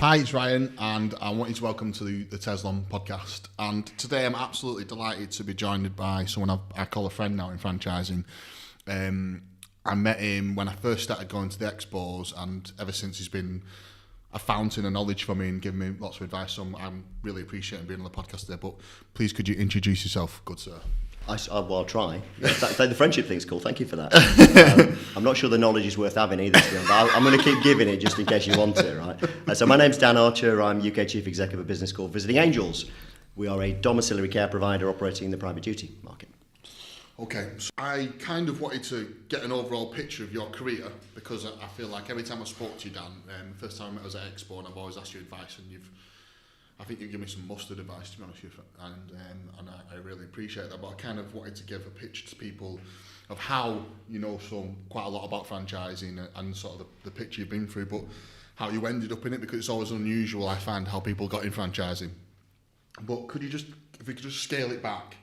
Hi, it's Ryan, and I want you to welcome to the Tezlom Podcast. And today I'm absolutely delighted to be joined by someone I call a friend now in franchising. I met him when I first started going to the expos, and ever since he's been a fountain of knowledge for me and giving me lots of advice. So I'm really appreciating being on the podcast today. But please, could you introduce yourself, good sir? I'll try. The friendship thing's cool. Thank you for that. I'm not sure the knowledge is worth having either, but I'm going to keep giving it just in case you want it, right? So my name's Dan Archer. I'm UK Chief Executive of a business called Visiting Angels. We are a domiciliary care provider operating in the private duty market. Okay, so I kind of wanted to get an overall picture of your career because I feel like every time I spoke to you, Dan, the first time I met was at Expo, and I've always asked you advice, and I think you give me some mustard advice, to be honest with you, and I really appreciate that. But I kind of wanted to give a picture to people of how you know quite a lot about franchising and sort of the picture you've been through, but how you ended up in it, because it's always unusual, I find, how people got in franchising. But if we could just scale it back,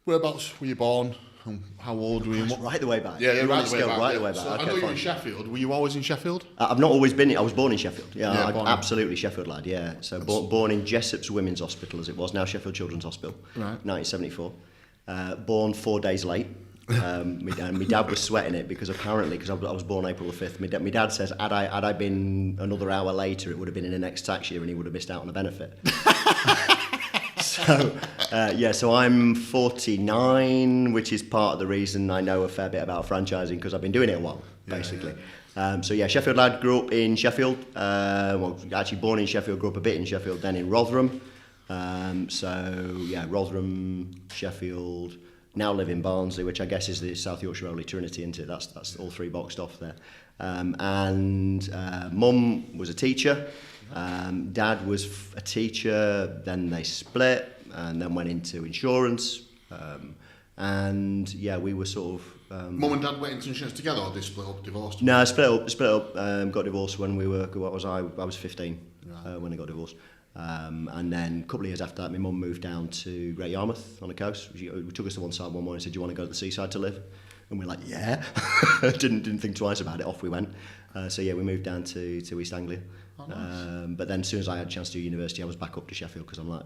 whereabouts were you born? And how old were you? Right the way back. Yeah, right the way back. So okay, I know you're in Sheffield. Were you always in Sheffield? I've not always been. I was born in Sheffield. Yeah, absolutely Sheffield lad. Yeah, so born in Jessop's Women's Hospital, as it was now Sheffield Children's Hospital. Right. 1974. Born 4 days late. My dad was sweating it because apparently, because I was born April the 5th. My dad says had I been another hour later, it would have been in the next tax year, and he would have missed out on the benefit. So I'm 49, which is part of the reason I know a fair bit about franchising, because I've been doing it a while, basically. Yeah. Sheffield lad, grew up in Sheffield. Actually born in Sheffield, grew up a bit in Sheffield, then in Rotherham. Rotherham, Sheffield. Now live in Barnsley, which I guess is the South Yorkshire Holy Trinity, isn't it? That's all three boxed off there. Mum was a teacher. Dad was a teacher, then they split and then went into insurance. We were sort of... Mum and Dad went into insurance together, or they split up, divorced? No, split up, got divorced when we were, I was 15 when I got divorced. And then a couple of years after that, my mum moved down to Great Yarmouth on the coast. We took us to one side one morning and said, "Do you want to go to the seaside to live?" And we're like, "Yeah." didn't think twice about it. Off we went. We moved down to East Anglia. Oh, nice. But then as soon as I had a chance to do university, I was back up to Sheffield, because I'm like,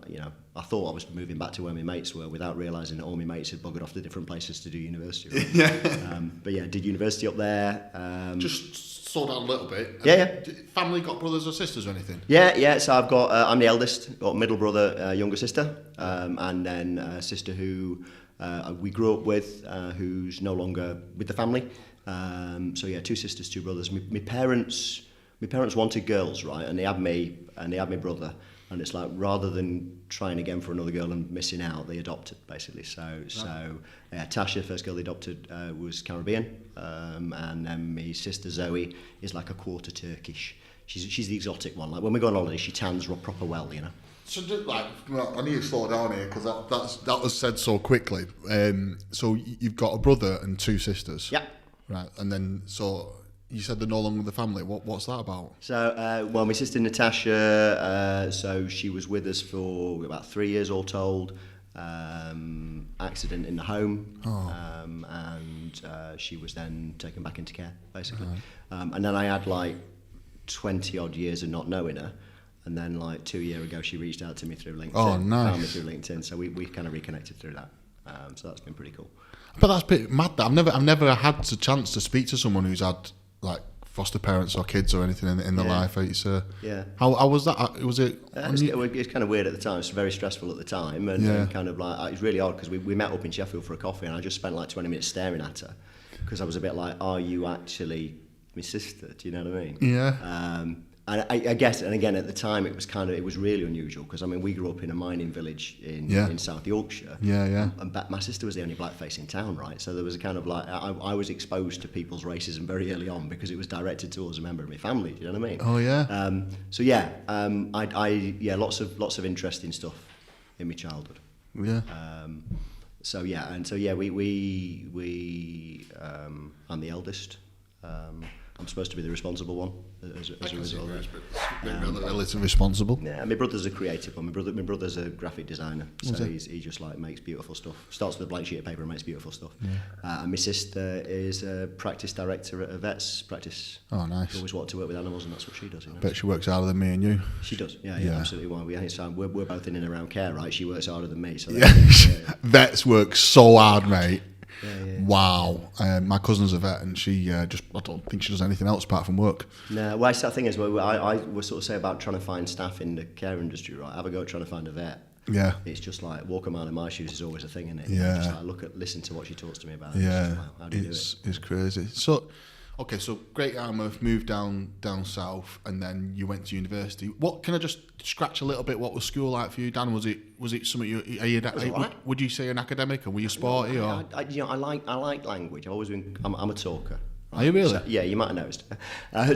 I thought I was moving back to where my mates were without realising that all my mates had buggered off to different places to do university. Right? Did university up there. Just slow down a little bit. Family got brothers or sisters or anything? Yeah. So I've got, I'm the eldest, got a middle brother, younger sister, and then a sister who we grew up with, who's no longer with the family. 2 sisters, 2 brothers. My parents wanted girls, right? And they had me and they had my brother. And it's like, rather than trying again for another girl and missing out, they adopted, basically. Tasha, first girl they adopted, was Caribbean. And then my sister Zoe is like a quarter Turkish. She's the exotic one. Like when we go on holiday, she tans proper well, So, I need to slow down here, because that was said so quickly. So you've got a brother and 2 sisters. Yeah. Right, and then so you said they're no longer with the family. What's that about? So, my sister Natasha, so she was with us for about 3 years all told. Accident in the home, and she was then taken back into care, basically. Right. And then I had like 20 odd years of not knowing her. And then, like 2 years ago, she reached out to me through LinkedIn. Oh, nice. Found me through LinkedIn, so we kind of reconnected through that. So that's been pretty cool. But that's a bit mad. That I've never had the chance to speak to someone who's had like foster parents or kids or anything in their life. How was that? Was it? It's kind of weird at the time. It's very stressful at the time, and kind of like, it's really odd, because we met up in Sheffield for a coffee, and I just spent like 20 minutes staring at her, because I was a bit like, "Are you actually my sister?" Do you know what I mean? Yeah. And I guess, and again, at the time, it was really unusual, because, I mean, we grew up in a mining village in South Yorkshire. Yeah. And my sister was the only blackface in town, right? So there was a kind of like, I was exposed to people's racism very early on, because it was directed towards a member of my family, do you know what I mean? Oh, yeah. Lots of interesting stuff in my childhood. Yeah. I'm the eldest. I'm supposed to be the responsible one as a result. Relatively responsible. Yeah, my brother's a creative one. My brother's a graphic designer, so he just like makes beautiful stuff. Starts with a blank sheet of paper and makes beautiful stuff. Yeah. And my sister is a practice director at a vet's practice. Oh, nice. She always wanted to work with animals, and that's what she does. You know? Bet she works harder than me and you. She does. Yeah, absolutely. Well, we're both in and around care, right? She works harder than me. So Vets work so hard, mate. Yeah. Wow. My cousin's a vet, and she I don't think she does anything else apart from work. No, well, the thing is, I was sort of say about trying to find staff in the care industry, right? Have a go at trying to find a vet. Yeah. It's just like walk a mile in my shoes is always a thing, isn't it? Yeah. Just like listen to what she talks to me about. Yeah. Like, how do you do it? It's crazy. So, okay, so Great Yarmouth, moved down south, and then you went to university. What can I just scratch a little bit? What was school like for you, Dan? Was it something would you say an academic, or were you sporty? Or I like language. I'm a talker. Right? Are you really? So, yeah, you might have noticed.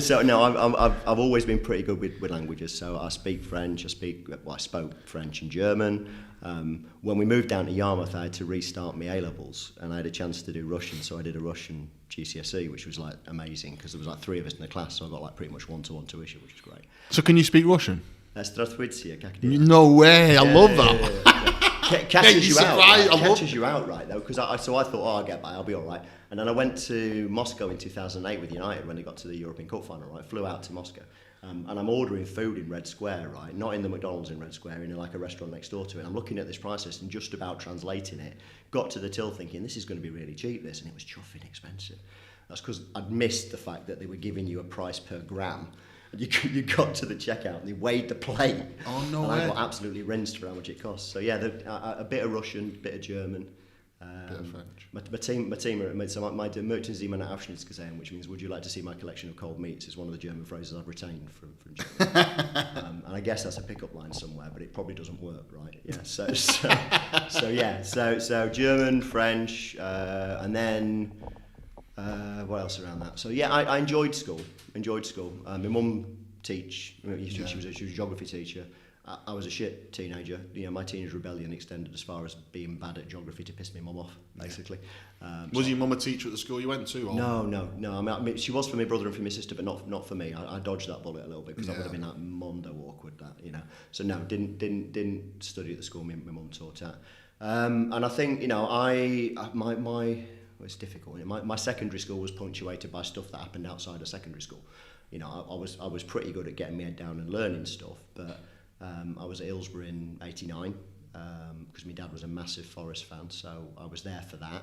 So no, I've always been pretty good with languages. So I speak French. I spoke French and German. When we moved down to Yarmouth, I had to restart my A-levels, and I had a chance to do Russian. So I did a Russian GCSE, which was like amazing because there was like 3 of us in the class. So I got like pretty much 1-to-1 tuition, which was great. So can you speak Russian? Здравствуйте, как дела? No way! I love that. Catches you out. Right? Catches you out, right? Though, because I thought, I'll get by, I'll be all right. And then I went to Moscow in 2008 with United when they got to the European Cup final. Right, flew out to Moscow, and I'm ordering food in Red Square, right? Not in the McDonald's in Red Square, in like a restaurant next door to it. And I'm looking at this price list and just about translating it. Got to the till thinking this is going to be really cheap, this, and it was chuffing expensive. That's because I'd missed the fact that they were giving you a price per gram. You got to the checkout and they weighed the plate. Oh no! And I got absolutely rinsed for how much it costs. So yeah, a bit of Russian, a bit of German, bit of French. My team are so my möchten Sie meine Abschnitt gesehen, which means would you like to see my collection of cold meats? Is one of the German phrases I've retained from German. And I guess that's a pickup line somewhere, but it probably doesn't work, right? Yeah. So German, French, and then. What else around that? So yeah, I enjoyed school. My mum she was a geography teacher. I was a shit teenager. You know, my teenage rebellion extended as far as being bad at geography to piss my mum off, basically. Was your mum a teacher at the school you went to? Or? No. I mean, she was for my brother and for my sister, but not for me. I dodged that bullet a little bit because I would have been that mondo awkward. So no, didn't study at the school. My mum taught at. And I think it's difficult. My secondary school was punctuated by stuff that happened outside of secondary school. You know, I was pretty good at getting my head down and learning stuff, but I was at Hillsborough in '89 because my dad was a massive Forest fan, so I was there for that,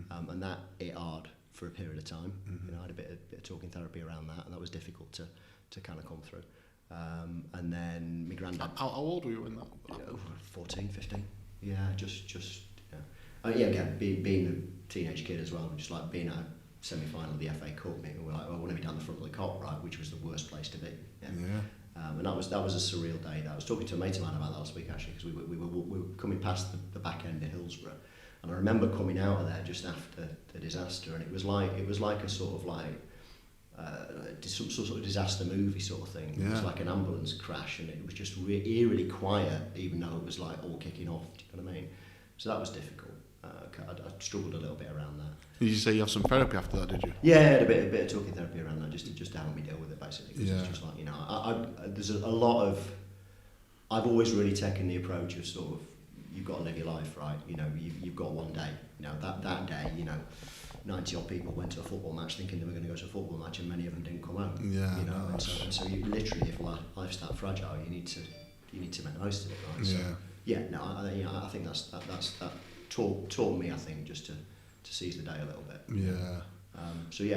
and that hit hard for a period of time. Mm-hmm. You know, I had a bit of talking therapy around that, and that was difficult to kind of come through. And then my granddad. How old were you in that? 14, 15. Yeah, just. Again, being a teenage kid as well, just like being at a semi-final of the FA Cup, we're like, I want to be down the front of the Kop, right, which was the worst place to be. Yeah. And that was a surreal day. I was talking to a mate of mine about that last week actually, because we were coming past the back end of Hillsborough, and I remember coming out of there just after the disaster, and it was like a sort of like some sort of disaster movie sort of thing. Yeah. It was like an ambulance crash, and it was just eerily quiet, even though it was like all kicking off. Do you know what I mean? So that was difficult. I struggled a little bit around that. Did you say you have some therapy after that, did you? Yeah, I had a bit of talking therapy around that, just to help me deal with it, basically. It's just like, there's a lot of... I've always really taken the approach of sort of, you've got to live your life, right? You know, you've got one day. You know, that day, 90-odd people went to a football match thinking they were going to go to a football match, and many of them didn't come home. Yeah, and so you literally, if life's that fragile, you need to make the most of it, right? Yeah. So, I think that taught me, I think, just to seize the day a little bit. Yeah.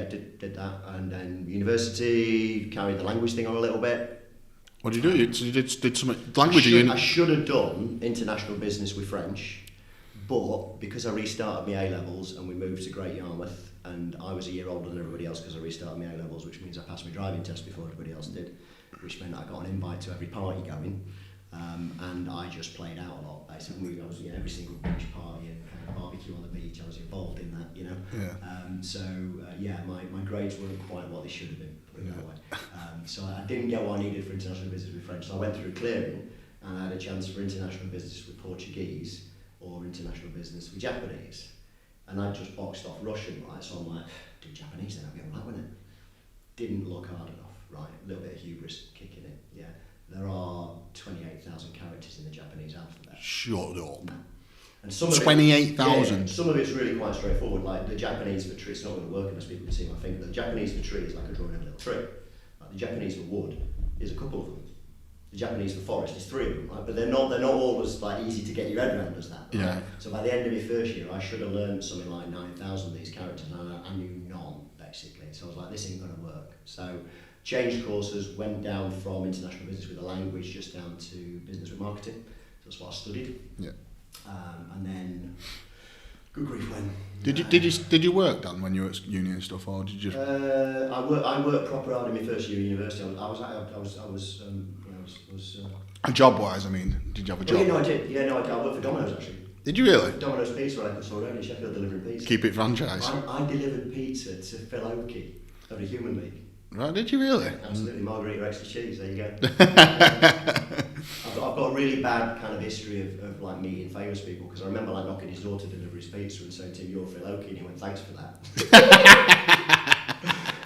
Did that, and then university, carried the language thing on a little bit. What did you do? So you did some language? I should have done international business with French, but because I restarted my A-levels and we moved to Great Yarmouth, and I was a year older than everybody else because I restarted my A-levels, which means I passed my driving test before everybody else did, which meant I got an invite to every party going. And I just played out a lot. Basically, I was every single beach party and kind of barbecue on the beach. I was involved in that, Yeah. My grades weren't quite what they should have been. Put it that way. So I didn't get what I needed for international business with French. So I went through clearing, and I had a chance for international business with Portuguese or international business with Japanese. And I just boxed off Russian, right? So I'm like, do Japanese then? I'll get all that, wouldn't it? didn't look hard enough, right? A little bit of hubris kicking in, yeah. There are 28,000 characters in the Japanese alphabet. Shut up. And some of 28,000? Yeah, some of it's really quite straightforward, like the Japanese for tree, it's not going to work unless people can see my finger, but the Japanese for tree is like a drawing of a little tree. Like the Japanese for wood is a couple of them. The Japanese for forest is 3 of them, right? But they're not all as like easy to get your head around as that. Right? Yeah. So by the end of my first year, I should have learned something like 9,000 of these characters, and I knew none basically. So I was like, this ain't going to work. So changed courses, went down from international business with a language just down to business with marketing. So that's what I studied. Yeah. And then, good grief, when did you work, Dan, when you were at uni and stuff, or did you just? I worked proper hard in my first year at university. I was Job wise, I mean, did you have a job? Yeah, no, I did. Yeah, no, I worked for Domino's actually. Did you really? Domino's Pizza, when I saw around in Sheffield delivering pizza. Keep it franchise. I delivered pizza to Phil Oakey of the Human League. Right, did you really? Absolutely, margarita extra cheese. There you go. I've got a really bad kind of history of like meeting famous people, because I remember like knocking his door to deliver his pizza and saying to him, "You're Phil Oakey," and he went, "Thanks for that."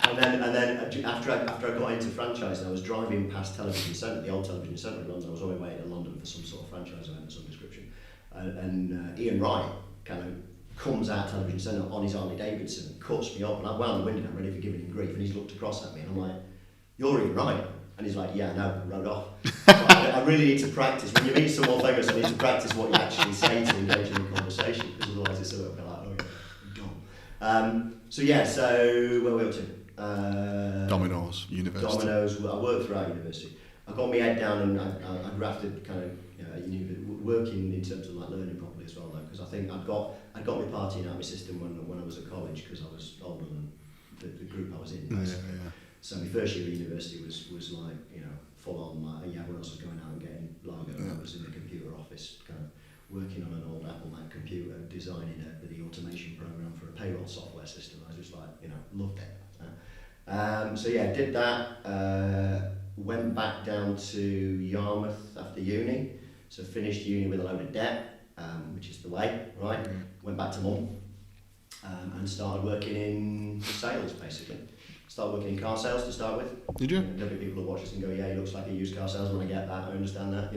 and then after I got into franchising, I was driving past Television Centre, the old Television Centre in London. I was on my way to London for some sort of franchise event of some description, and Ian Wright kind of comes out Television Centre on his Harley Davidson, cuts me up, and I'm wound the window, I'm ready for giving him grief, and he's looked across at me, and I'm like, "You're Ian Wright?" And he's like, "Yeah, I know," and rode off. So I really need to practice. When you meet someone famous, I need to practice what you actually say to engage in the conversation, because otherwise it's a little bit like, "Oh, you're dumb." So where were we up to? Domino's, university. Domino's, I worked throughout university. I got my head down and I grafted kind of, working in terms of like learning properly as well, though, because I think I'd got my partying out of my system when I was at college, because I was older than the group I was in. Yeah. So my first year at university was like, full on, like, everyone else was going out and getting lager. Yeah. I was in the computer office, kind of working on an old Apple Mac computer, designing the automation program for a payroll software system. I was just like, loved it. Did that. Went back down to Yarmouth after uni. So finished uni with a load of debt, which is the way, right? Mm. Went back to mum and started working in sales, basically. Started working in car sales to start with. Did you? There'll be people that watch this and go, "Yeah, he looks like a used car salesman." I get that. I understand that.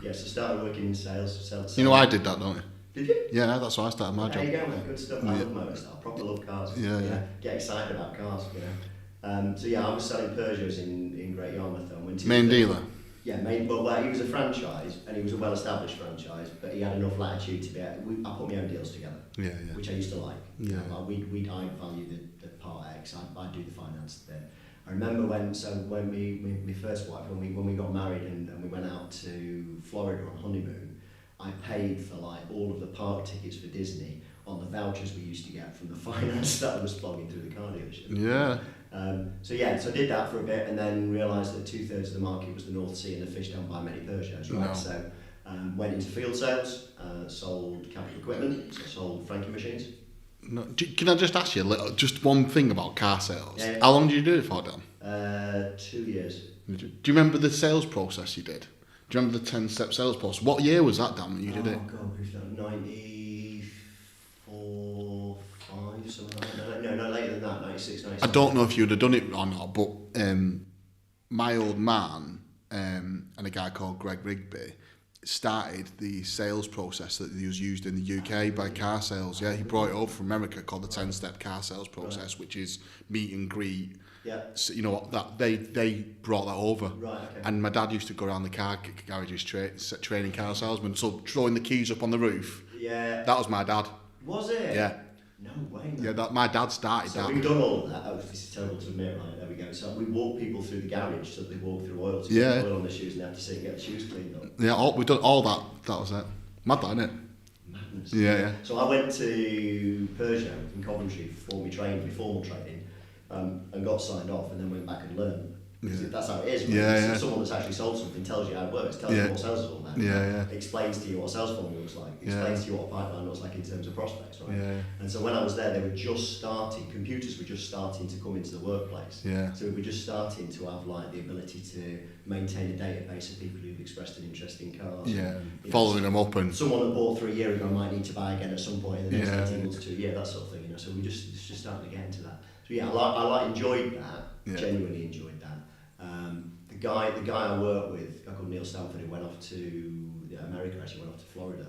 Yeah. So started working in sales. I did that, don't you? Did you? Yeah, that's why I started my job. There you go, man. Good stuff. I love motor. I proper love cars. Yeah. Get excited about cars. I was selling Peugeots in Great Yarmouth. Main dealer. Yeah, well, he was a franchise, and he was a well-established franchise, but he had enough latitude to be able. I put my own deals together, which I used to like. Yeah. I value the part X. I do the finance bit. I remember when my first wife, when we got married and we went out to Florida on honeymoon, I paid for like all of the park tickets for Disney on the vouchers we used to get from the finance that I was plugging through the car dealership. Yeah. So I did that for a bit, and then realised that 2/3 of the market was the North Sea, and the fish don't buy many Peugeots, right? No. So went into field sales, sold capital equipment, so sold franking machines. No, can I just ask you just one thing about car sales? Yeah. How long did you do it for, Dan? 2 years. Do you remember the sales process you did? Do you remember the 10-step sales process? What year was that, Dan, when you did it? Oh God, we've done 94, 5, something like that. No, later than that, 96, 97. I don't know if you'd have done it or not, but my old man and a guy called Greg Rigby started the sales process that was used in the UK by car sales. Yeah, he brought it over from America, called the 10-step car sales process, right. Which is meet and greet. Yeah. So, that they brought that over. Right. Okay. And my dad used to go around the car garages training car salesmen. So throwing the keys up on the roof. Yeah. That was my dad. Was it? Yeah. No way. Man. Yeah, my dad started that. So we've done all of that. This is terrible to admit, right? There we go. So we walk people through the garage so that they walk through oil. So they put oil on their shoes and they have to sit and get the shoes cleaned up. Yeah, we've done all that. That was it. Mad, isn't it? Madness. Yeah. So I went to Peugeot in Coventry for my formal training, and got signed off, and then went back and learned. Yeah. That's how it is, right? Yeah. Someone that's actually sold something tells you how it works, tells you what sales is all about. Yeah. Explains to you what a sales funnel looks like, explains to you what a pipeline looks like in terms of prospects, right? Yeah. And so when I was there, they were just starting, computers were just starting to come into the workplace. Yeah. So we were just starting to have like the ability to maintain a database of people who've expressed an interest in cars. Yeah, and, following them up and... Someone that bought 3 years ago might need to buy again at some point in the next 18 Yeah. months to a year, that sort of thing, So we just starting to get into that. So yeah, enjoyed that. Genuinely enjoyed that. The guy I worked with, a guy called Neil Stanford, who went off to America. Actually, went off to Florida.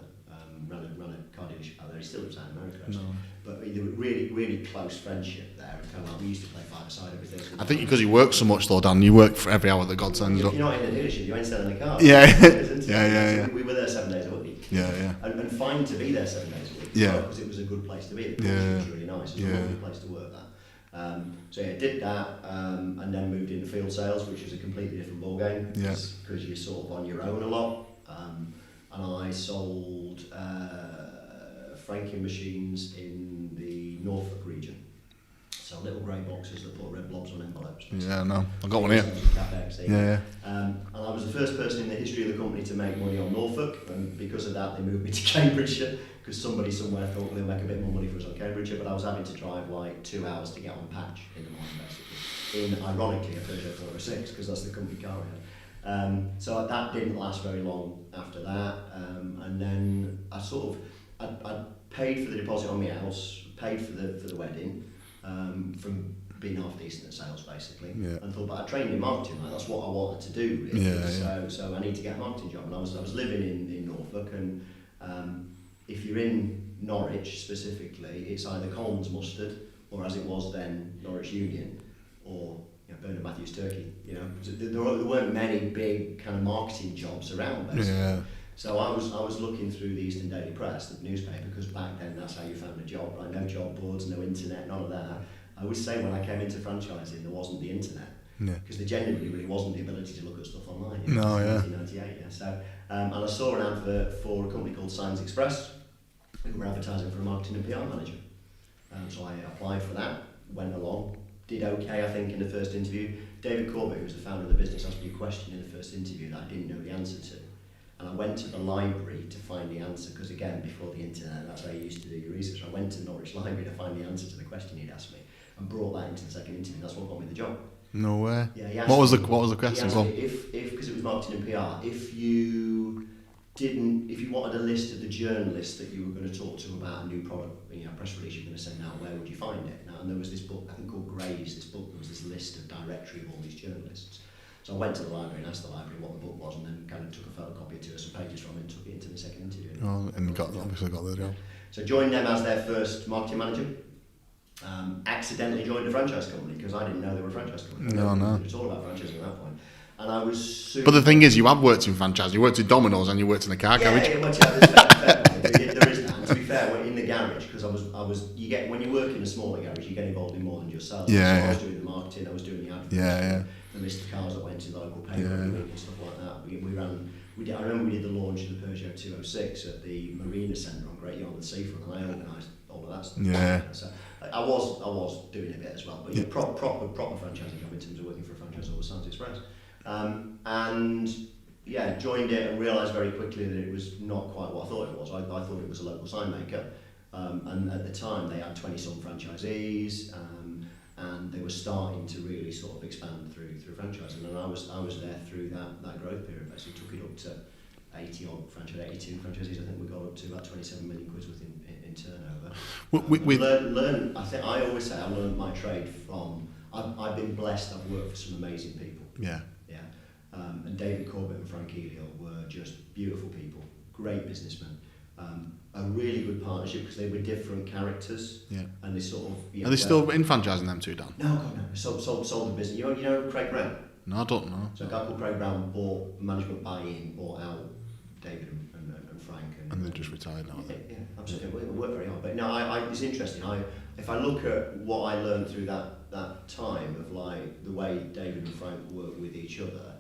Ran a car dealership out there. He still lives out in America, actually. No. But there was really close friendship there. And kind of like, we used to play five-a-side every Thursday. I think because you work so much though, Dan, you work for every hour that God sends up. You're not in a dealership, you ain't selling a car. Yeah. We were there 7 days a week. Yeah. And fine to be there 7 days a week. Yeah. Because it was a good place to be. The culture was really nice. It was a lovely place to work there. So yeah, did that, and then moved into field sales, which was a completely different ballgame. Because you're sort of on your own a lot. And I sold franking machines in the Norfolk region. So little grey boxes that put red blobs on envelopes. Yeah, no, I've got one here. CapEx, and I was the first person in the history of the company to make money on Norfolk, and because of that they moved me to Cambridgeshire, because somebody somewhere thought they'll make a bit more money for us on Cambridgeshire, but I was having to drive like 2 hours to get on patch in the morning, basically, in ironically a Peugeot 406, because that's the company car we had. So that didn't last very long after that, and then I paid for the deposit on my house, paid for the wedding, from being half decent at sales basically, and thought, but I trained in marketing, like, that's what I wanted to do really. So I need to get a marketing job, and I was living in Norfolk, and if you're in Norwich specifically, it's either Collins Mustard, or as it was then, Norwich Union, or Bernard Matthews Turkey. There weren't many big kind of marketing jobs around basically. So I was looking through the Eastern Daily Press, the newspaper, because back then that's how you found a job, right? No job boards, no internet, none of that. I always say when I came into franchising, there wasn't the internet, because there genuinely really wasn't the ability to look at stuff online. In 1998. So and I saw an advert for a company called Signs Express, who were advertising for a marketing and PR manager. So I applied for that, went along, did okay, I think, in the first interview. David Corbett, who was the founder of the business, asked me a question in the first interview that I didn't know the answer to. And I went to the library to find the answer, because again, before the internet, that's how you used to do your research. I went to Norwich Library to find the answer to the question he'd asked me, and brought that into the second interview. That's what got me the job. No way. Yeah. What was the question? He asked me if because it was marketing and PR, if you wanted a list of the journalists that you were going to talk to about a new product, press release you're going to send out, where would you find it? And there was this book, I think called Gray's, there was this list of directory of all these journalists. So I went to the library and asked the library what the book was, and then kind of took a photocopy of 2 or some pages from it and took it into the second interview. And obviously got the job. So joined them as their first marketing manager. Accidentally joined a franchise company, because I didn't know they were a franchise company. No. It was all about franchising at that point. And I was super... But the thing is, you have worked in franchise. You worked in Domino's and you worked in a car garage. There is that. And to be fair, in the garage, because when you work in a smaller garage, you get involved in more than just sales. So I was doing the marketing, I was doing the advocacy, the list of cars that went to the local paper and stuff like that. I remember we did the launch of the Peugeot 206 at the Marina Centre on Great Yarmouth Seafront, and I organised all of that stuff. So I was doing a bit as well, but proper franchising job in terms of working for a franchisor was Signs Express. Joined it and realised very quickly that it was not quite what I thought it was. I thought it was a local sign maker, and at the time they had 20-some franchisees, and they were starting to really sort of expand through franchising, and I was there through that growth period. Basically took it up to 82 franchisees. I think we got up to about 27 million quid worth in turnover. I always say I learned my trade from. I've been blessed. I've worked for some amazing people. And David Corbett and Frank Elio were just beautiful people, great businessmen. A really good partnership, because they were different characters. And they sort of... Are they still in franchising them too, Dan? No, God no. Sold the business. You know Craig Brown? No, I don't know. So a guy called Craig Brown bought management buy-in, bought out David and Frank. And they're just retired now. Yeah, absolutely. We worked very hard. But no, it's interesting. If I look at what I learned through that time of like the way David and Frank work with each other,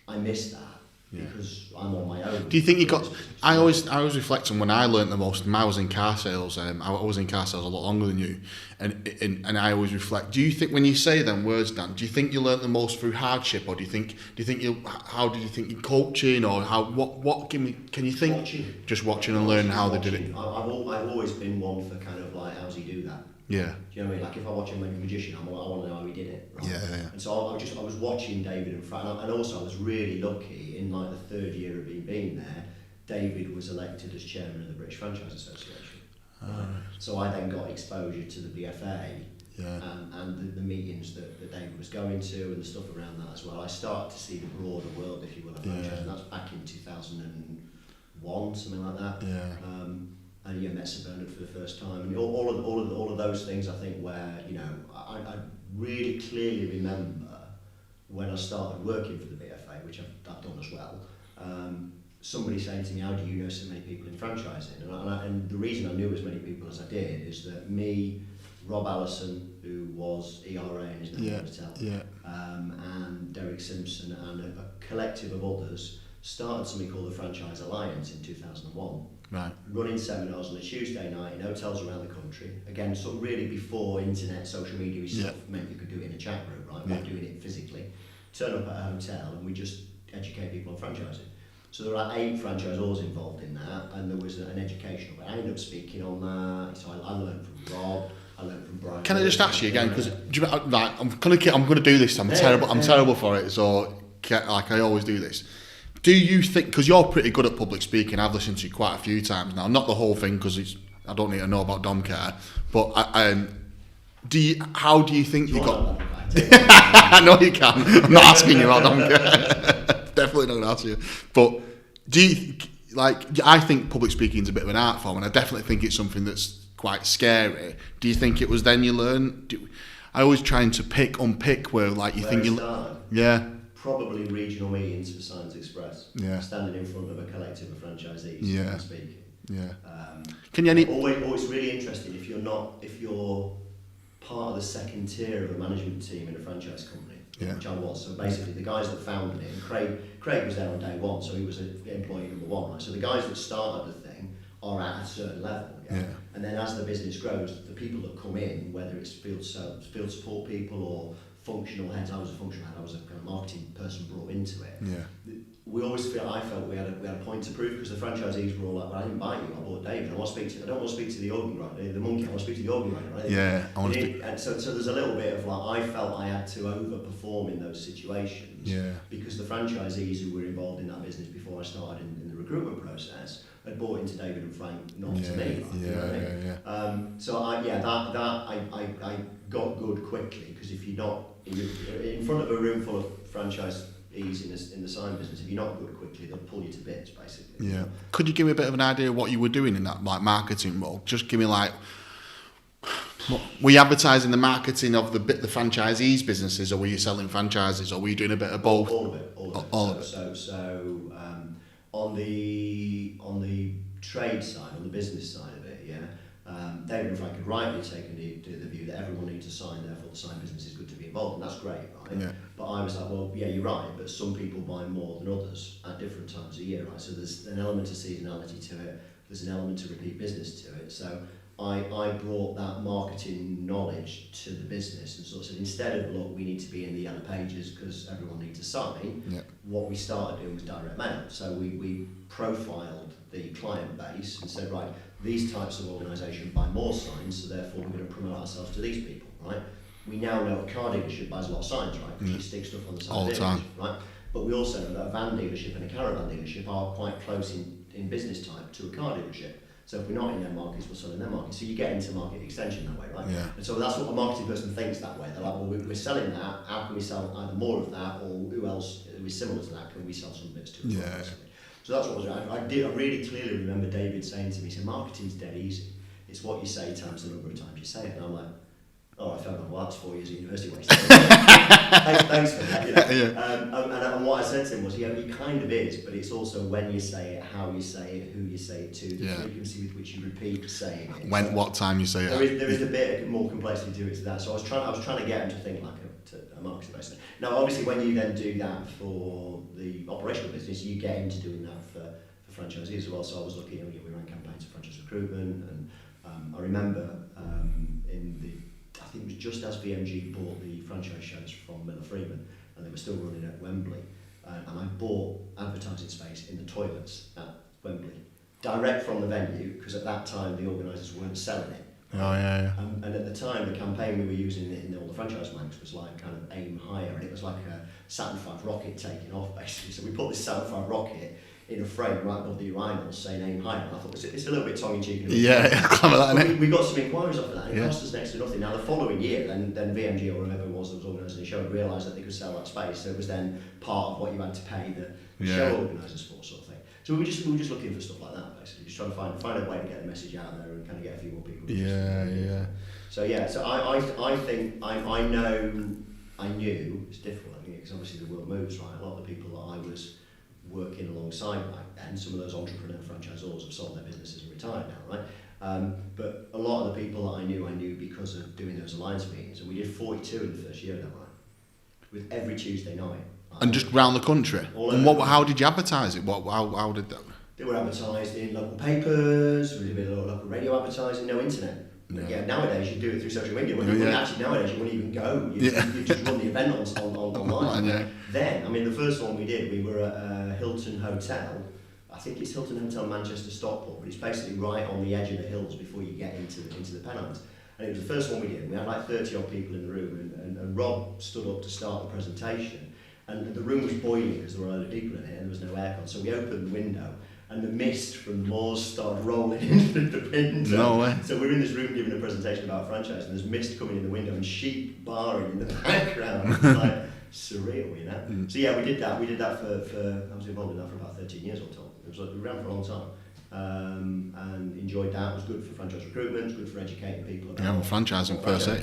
I miss that. Because I'm on my own. Do you think you got... I always reflect on when I learnt the most. I was in car sales. I was in car sales a lot longer than you, and I always reflect. Do you think when you say them words, Dan? Do you think you learnt the most through hardship, or do you think how do you think you're coaching, or how what can you think? Watching. Just watching and learning how they did it. I've always been one for kind of like, how's he do that? Yeah. Do you know what I mean? Like if I watch him like a magician, I want to know how he did it. Right? Yeah. And so I was watching David and Frank, and also I was really lucky in like the third year of being there. David was elected as chairman of the British Franchise Association. So I then got exposure to the BFA and the meetings that David was going to and the stuff around that as well, I started to see the broader world, if you will, of franchise, and that's back in 2001, something like that. And met Sir Bernard for the first time, and all of those things, I think, where I really clearly remember when I started working for the BFA, which I've done as well. Somebody saying to me, "How do you know so many people in franchising?" And the reason I knew as many people as I did is that me, Rob Allison, who was ERA and is now Hotel, and Derek Simpson and a collective of others started something called the Franchise Alliance in 2001. Right. Running seminars on a Tuesday night in hotels around the country. Again, sort of really before internet, social media stuff meant you could do it in a chat room, right? We're doing it physically. Turn up at a hotel and we just educate people on franchising. So there are 8 franchisors involved in that, and there was an educational. But I ended up speaking on that. So I learned from Rob. I learned from Brian. Can I just ask you again? Because I'm going to do this. I'm terrible for it. So like I always do this. Do you think, because you're pretty good at public speaking, I've listened to you quite a few times now, not the whole thing because I don't need to know about dom care, but how do you think you got... I know you can. I'm not asking you about dom care. Definitely not going to ask you. But do you, I think public speaking is a bit of an art form, and I definitely think it's something that's quite scary. Do you think it was then you learned? I always trying to unpick where you think you... Yeah. Probably regional meetings for Signs Express. Yeah. Standing in front of a collective of franchisees and speaking. Yeah. Can you? Always really interesting if you're part of the second tier of a management team in a franchise company, which I was. So basically, the guys that founded it, and Craig was there on day one, so he was employee number one. Right? So the guys that started the thing are at a certain level. Yeah. And then as the business grows, the people that come in, whether it's field support people or functional heads. I was a functional head. I was a kind of marketing person brought into it. Yeah. I felt we had a point to prove because the franchisees were all like, "Well, I didn't buy you. I bought David. I don't want to speak to the organ grinder, the monkey. I want to speak to the organ grinder." Right? Yeah. And so there's a little bit of I felt I had to overperform in those situations. Yeah. Because the franchisees who were involved in that business before I started in the recruitment process had bought into David and Frank, not to me. So I got good quickly because if you're not in front of a room full of franchisees in the sign business, if you're not good quickly, they'll pull you to bits, basically. Yeah. Could you give me a bit of an idea of what you were doing in that marketing role? Just give me were you advertising the marketing of the franchisees' businesses, or were you selling franchises, or were you doing a bit of both? All of it. So on the trade side, on the business side of it, David and Frank had rightly taken the view that everyone needs to sign, therefore the sign business is good to be involved, and that's great, right? Yeah. But I was like, well, yeah, you're right, but some people buy more than others at different times of year, right? So there's an element of seasonality to it, there's an element of repeat business to it. So I brought that marketing knowledge to the business and sort of said, instead of, look, we need to be in the yellow pages because everyone needs to sign, what we started doing was direct mail. So we profiled the client base and said, right, these types of organisation buy more signs, so therefore we're going to promote ourselves to these people, right? We now know a car dealership buys a lot of signs, right? Because you stick stuff on the side all the time, right? But we also know that a van dealership and a caravan dealership are quite close in business type to a car dealership. So if we're not in their markets, we'll sell in their markets. So you get into market extension that way, right? Yeah. And so that's what a marketing person thinks that way. They're like, well, we're selling that. How can we sell either more of that, or who else is similar to that? Can we sell some bits to? Yeah. So that's what was. I really clearly remember David saying to me, "So marketing's dead easy. It's what you say times the number of times you say it." And I'm like, "Oh, I felt like, well, that's 4 years at university wasted." Thanks for that. And what I said to him was, it kind of is, but it's also when you say it, how you say it, who you say it to, the frequency with which you repeat saying it. What time you say it. There is a bit more complexity to it to that. So I was trying to get him to think like a marketing person. Now, obviously, when you then do that for the operational business, you get into doing that for franchisees as well. So I was looking, we ran campaigns for franchise recruitment, and I remember I think it was just as VMG bought the franchise shows from Miller Freeman, and they were still running at Wembley, and I bought advertising space in the toilets at Wembley, direct from the venue, because at that time the organisers weren't selling it. Oh yeah. And at the time, the campaign we were using in all the franchise mags was like kind of aim higher, and it was like a Saturn V rocket taking off basically. So we put this Saturn V rocket in a frame right above the urinals saying aim higher. And I thought it's a little bit tongue-in-cheek. We got some inquiries off of that, and it cost us next to nothing. Now, the following year, then VMG or whoever it was that was organising the show realised that they could sell that space, so it was then part of what you had to pay the show organisers for, sort of thing. So we were just looking for stuff like that, basically, just trying to find a way to get the message out there and kind of get a few more people. So I think I knew it's difficult because obviously the world moves, right. A lot of the people that I was working alongside back then, some of those entrepreneur franchisors have sold their businesses and retired now, right? But a lot of the people that I knew because of doing those alliance meetings, and we did 42 in the first year of that, right? With every Tuesday night. Right? And just round the country. And how did you advertise it? How did that? They were advertised in local papers. We did a bit of local radio advertising. No internet. Yeah, nowadays you do it through social media. Actually, nowadays you wouldn't even go. You just run the event online. Then, I mean, the first one we did, we were at Hilton Hotel. I think it's Hilton Hotel Manchester Stockport, but it's basically right on the edge of the hills before you get into the Pennines. And it was the first one we did. We had like 30 odd people in the room, and Rob stood up to start the presentation. And the room was boiling because there were a load of people in it, and there was no aircon. So we opened the window, and the mist from the moors started rolling in through the window. No way. So we're in this room giving a presentation about franchise, and there's mist coming in the window and sheep barring in the background. It's like surreal, you know. So yeah, we did that. We did that for I was involved in that for about 13 years or so. It was like we ran for a long time. And enjoyed that. It was good for franchise recruitment, it was good for educating people about franchising per se.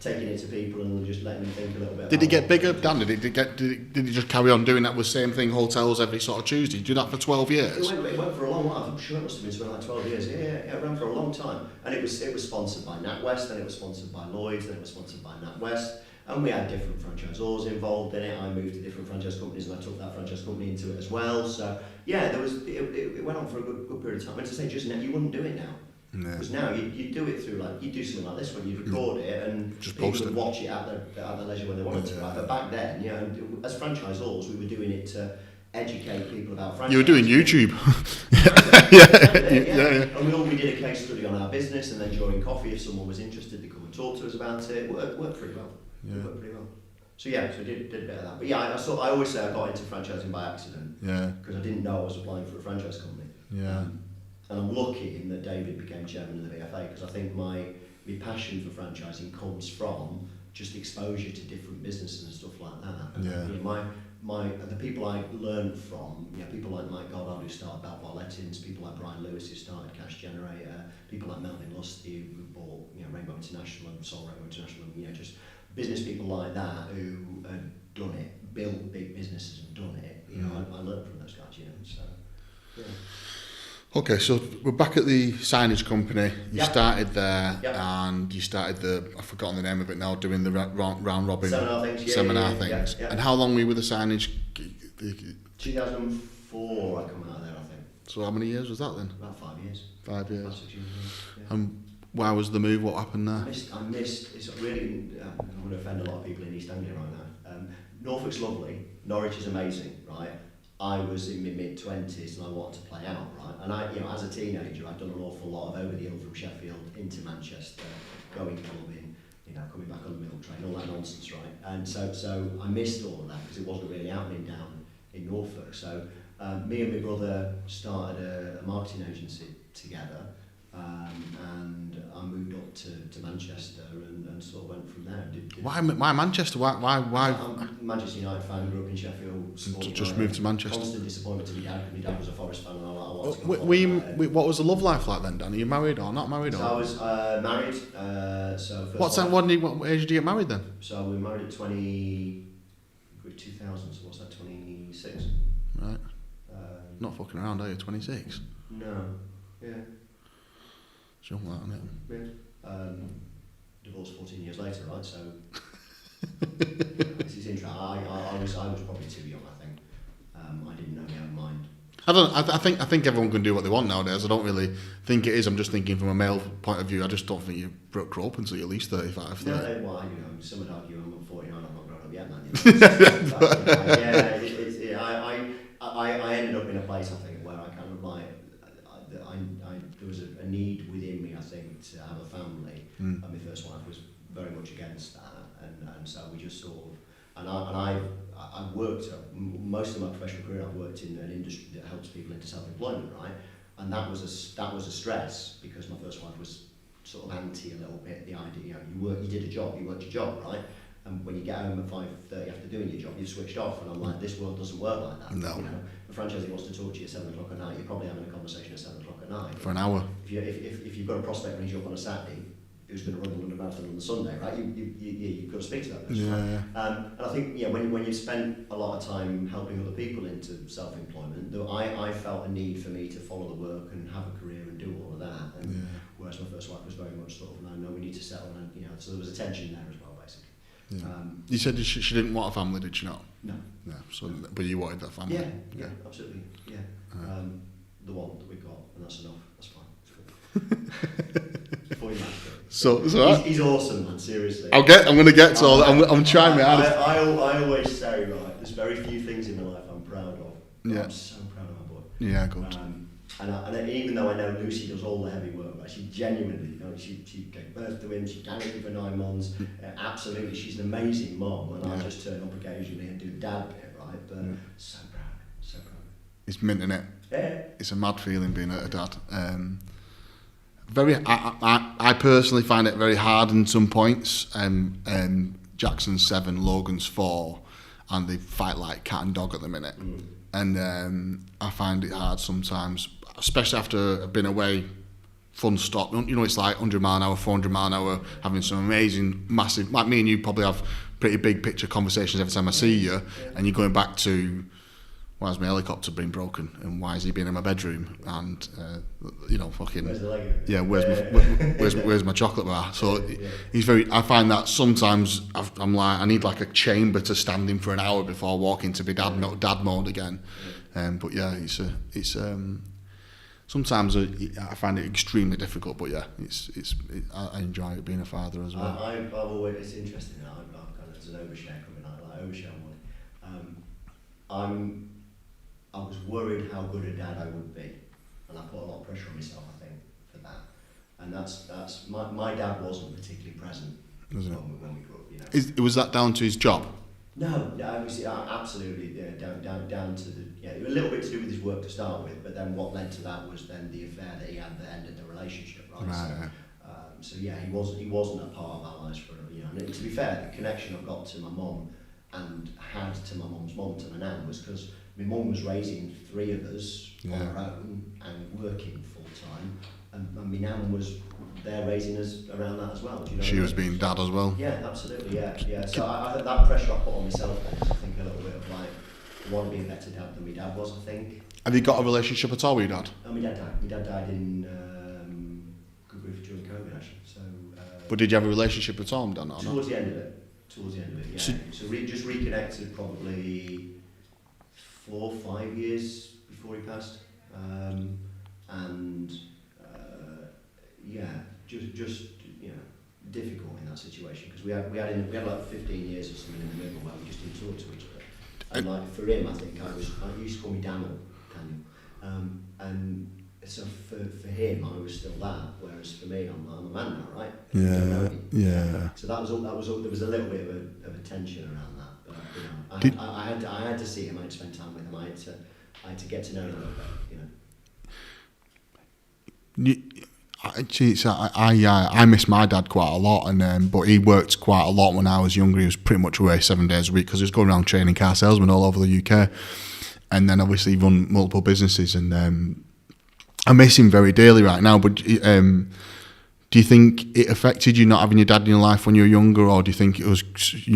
Taking it to people and just letting them think a little bit. Did it get bigger, Dan? Did it just carry on doing that with same thing, hotels every sort of Tuesday? Did you do that for 12 years? It went for a long while. I'm sure it must have been something like 12 years. Yeah, it ran for a long time. And it was sponsored by NatWest, then it was sponsored by Lloyds, then it was sponsored by NatWest. And we had different franchisors involved in it. I moved to different franchise companies and I took that franchise company into it as well. So yeah, it went on for a good period of time. And to say just now, you wouldn't do it now. Because now you do it through you do something like this when you record it and just people would watch it at their leisure when they wanted to. Right? But back then, as franchisors, we were doing it to educate people about franchise. You were doing YouTube. And we did a case study on our business, and then during coffee, if someone was interested, they come and talk to us about it. It worked pretty well. It worked pretty well. So did a bit of that. But yeah, I always say I got into franchising by accident. Yeah. Because I didn't know I was applying for a franchise company. Yeah. And I'm lucky in that David became chairman of the VFA, because I think my passion for franchising comes from just exposure to different businesses and stuff like that. And the people I learned from, people like Mike Goddard who started Balfour Lettings, people like Brian Lewis who started Cash Generator, people like Melvin Lusty who bought Rainbow International and sold Rainbow International, and just business people like that who had done it, built big businesses and done it. I learned from those guys. So yeah. Okay, so we're back at the signage company. You started there, and you started I've forgotten the name of it now, doing the round robin seminar things. Yeah. And how long were you with the signage? 2004 I come out of there, I think. So how many years was that then? About 5 years. 5 years. About 6 years. Yeah. And why was the move? What happened there? I missed. It's really. I'm going to offend a lot of people in East Anglia right now. Norfolk's lovely. Norwich is amazing, right? I was in my mid-20s and I wanted to play out, right? And I, as a teenager, I'd done an awful lot of over the hill from Sheffield into Manchester, going clubbing, coming back on the middle train, all that nonsense, right? And so I missed all of that because it wasn't really happening down in Norfolk. So me and my brother started a marketing agency together, and I moved up to Manchester and sort of went from there. Why Manchester? Why? I'm a Manchester United fan, grew up in Sheffield. Just moved to Manchester. Constant disappointment to my dad, because my dad was a Forest fan and I wanted to go. What was the love life like then, Dan? Are you married or not married? So I was married. What age did you get married then? So we were married at 2000, so what's that, 26? Right. Not fucking around, are you? 26? No. Yeah. Jump that on it. Yeah. Divorced 14 years later, right? So this is interesting. I was probably too young, I think. I didn't know my own mind. I think everyone can do what they want nowadays. I don't really think it is. I'm just thinking from a male point of view. I just don't think you grow up until you're at least 35. 30. No, well, some would argue I'm 49. I'm not grown up yet, man. I ended up in a place, I think, where I kind of like. There was a need within me, I think, to have a family, and my first wife was very much against that, and so we just sort of I've worked, most of my professional career I've worked in an industry that helps people into self-employment, right? And that was a stress, because my first wife was sort of anti a little bit, the idea, you did a job, you worked your job, right? And when you get home at 5:30 after doing your job, you've switched off, and I'm like, this world doesn't work like that. No. A franchisee wants to talk to you at 7 o'clock at night, you're probably having a conversation at 7 o'clock at night. For an hour. If you've got a prospect rings you up on a Saturday, who's going to run the London Marathon on the Sunday, right? You've got to speak to that person. Yeah. And I think, when you've spent a lot of time helping other people into self-employment, though I felt a need for me to follow the work and have a career and do all of that. And whereas my first wife was very much sort of, no, we need to settle, and so there was a tension there as well, basically. Yeah. You said she didn't want a family, did she not? No. No. So, but you wanted that family. Yeah, absolutely. Yeah. The one that we got, and that's enough. That's fine. Before you match it. So he's awesome, man. Seriously. I'm going to get to all that. I'm trying my hardest. I always say, right, there's very few things in my life I'm proud of. Yeah. I'm so proud of my boy. Yeah, good. And even though I know Lucy does all the heavy work, right, she genuinely, she gave birth to him, she carried him for 9 months. Absolutely, she's an amazing mom, and I just turn up occasionally and do the dad bit, right? But so proud. It's mint, innit? Yeah. It's a mad feeling being a dad. I personally find it very hard in some points. Jackson's 7, Logan's 4, and they fight like cat and dog at the minute. And I find it hard sometimes, especially after I've been away, fun stop. It's like 100 mile an hour, 400 mile an hour, having some amazing, massive, like me and you probably have pretty big picture conversations every time I see you, and you're going back to, why's my helicopter been broken, and why is he been in my bedroom, and fucking, where's the Lego? Yeah, where's my chocolate bar? So he's very. I find that sometimes I'm like, I need like a chamber to stand in for an hour before walking to be dad mode again. But yeah, it's sometimes I find it extremely difficult. But yeah, I enjoy it being a father as well. I've always, it's interesting. I've kind of, there's an overshare coming out, like overshare one. I was worried how good a dad I would be, and I put a lot of pressure on myself, I think, for that. And that's my dad wasn't particularly present when we grew up. Was that down to his job? No, obviously, absolutely. Yeah, down to the a little bit to do with his work to start with, but then what led to that was then the affair that he had that ended the relationship, right? Right. So yeah, he wasn't a part of our lives for And to be fair, the connection I've got to my mum and had to my mum's mum to my nan was because my mum was raising 3 of us on her own and working full time, and my nan was there raising us around that as well. She was being dad as well. Yeah, absolutely. Yeah. So I think that pressure I put on myself then is, I think, a little bit of like, I want to be a better dad than my dad was, I think. Have you got a relationship at all with your dad? Oh, my dad died. My dad died in during COVID, actually. So. But did you have a relationship at all, Dan? Towards the end of it, yeah. So just reconnected probably 4 or 5 years before he passed, just difficult in that situation, because we had like 15 years or something in the middle where we just didn't talk to each other. And like for him, I think he used to call me Daniel, and so for him I was still that, whereas for me I'm a man now, right? Yeah. So that was all. There was a little bit of a tension around that, but I had to see him. I had to spend time with him. I had to get to know him a little bit, I miss my dad quite a lot, and but he worked quite a lot when I was younger. He was pretty much away 7 days a week because he was going around training car salesmen all over the UK, and then obviously he run multiple businesses, and I miss him very dearly right now. But do you think it affected you not having your dad in your life when you were younger, or do you think you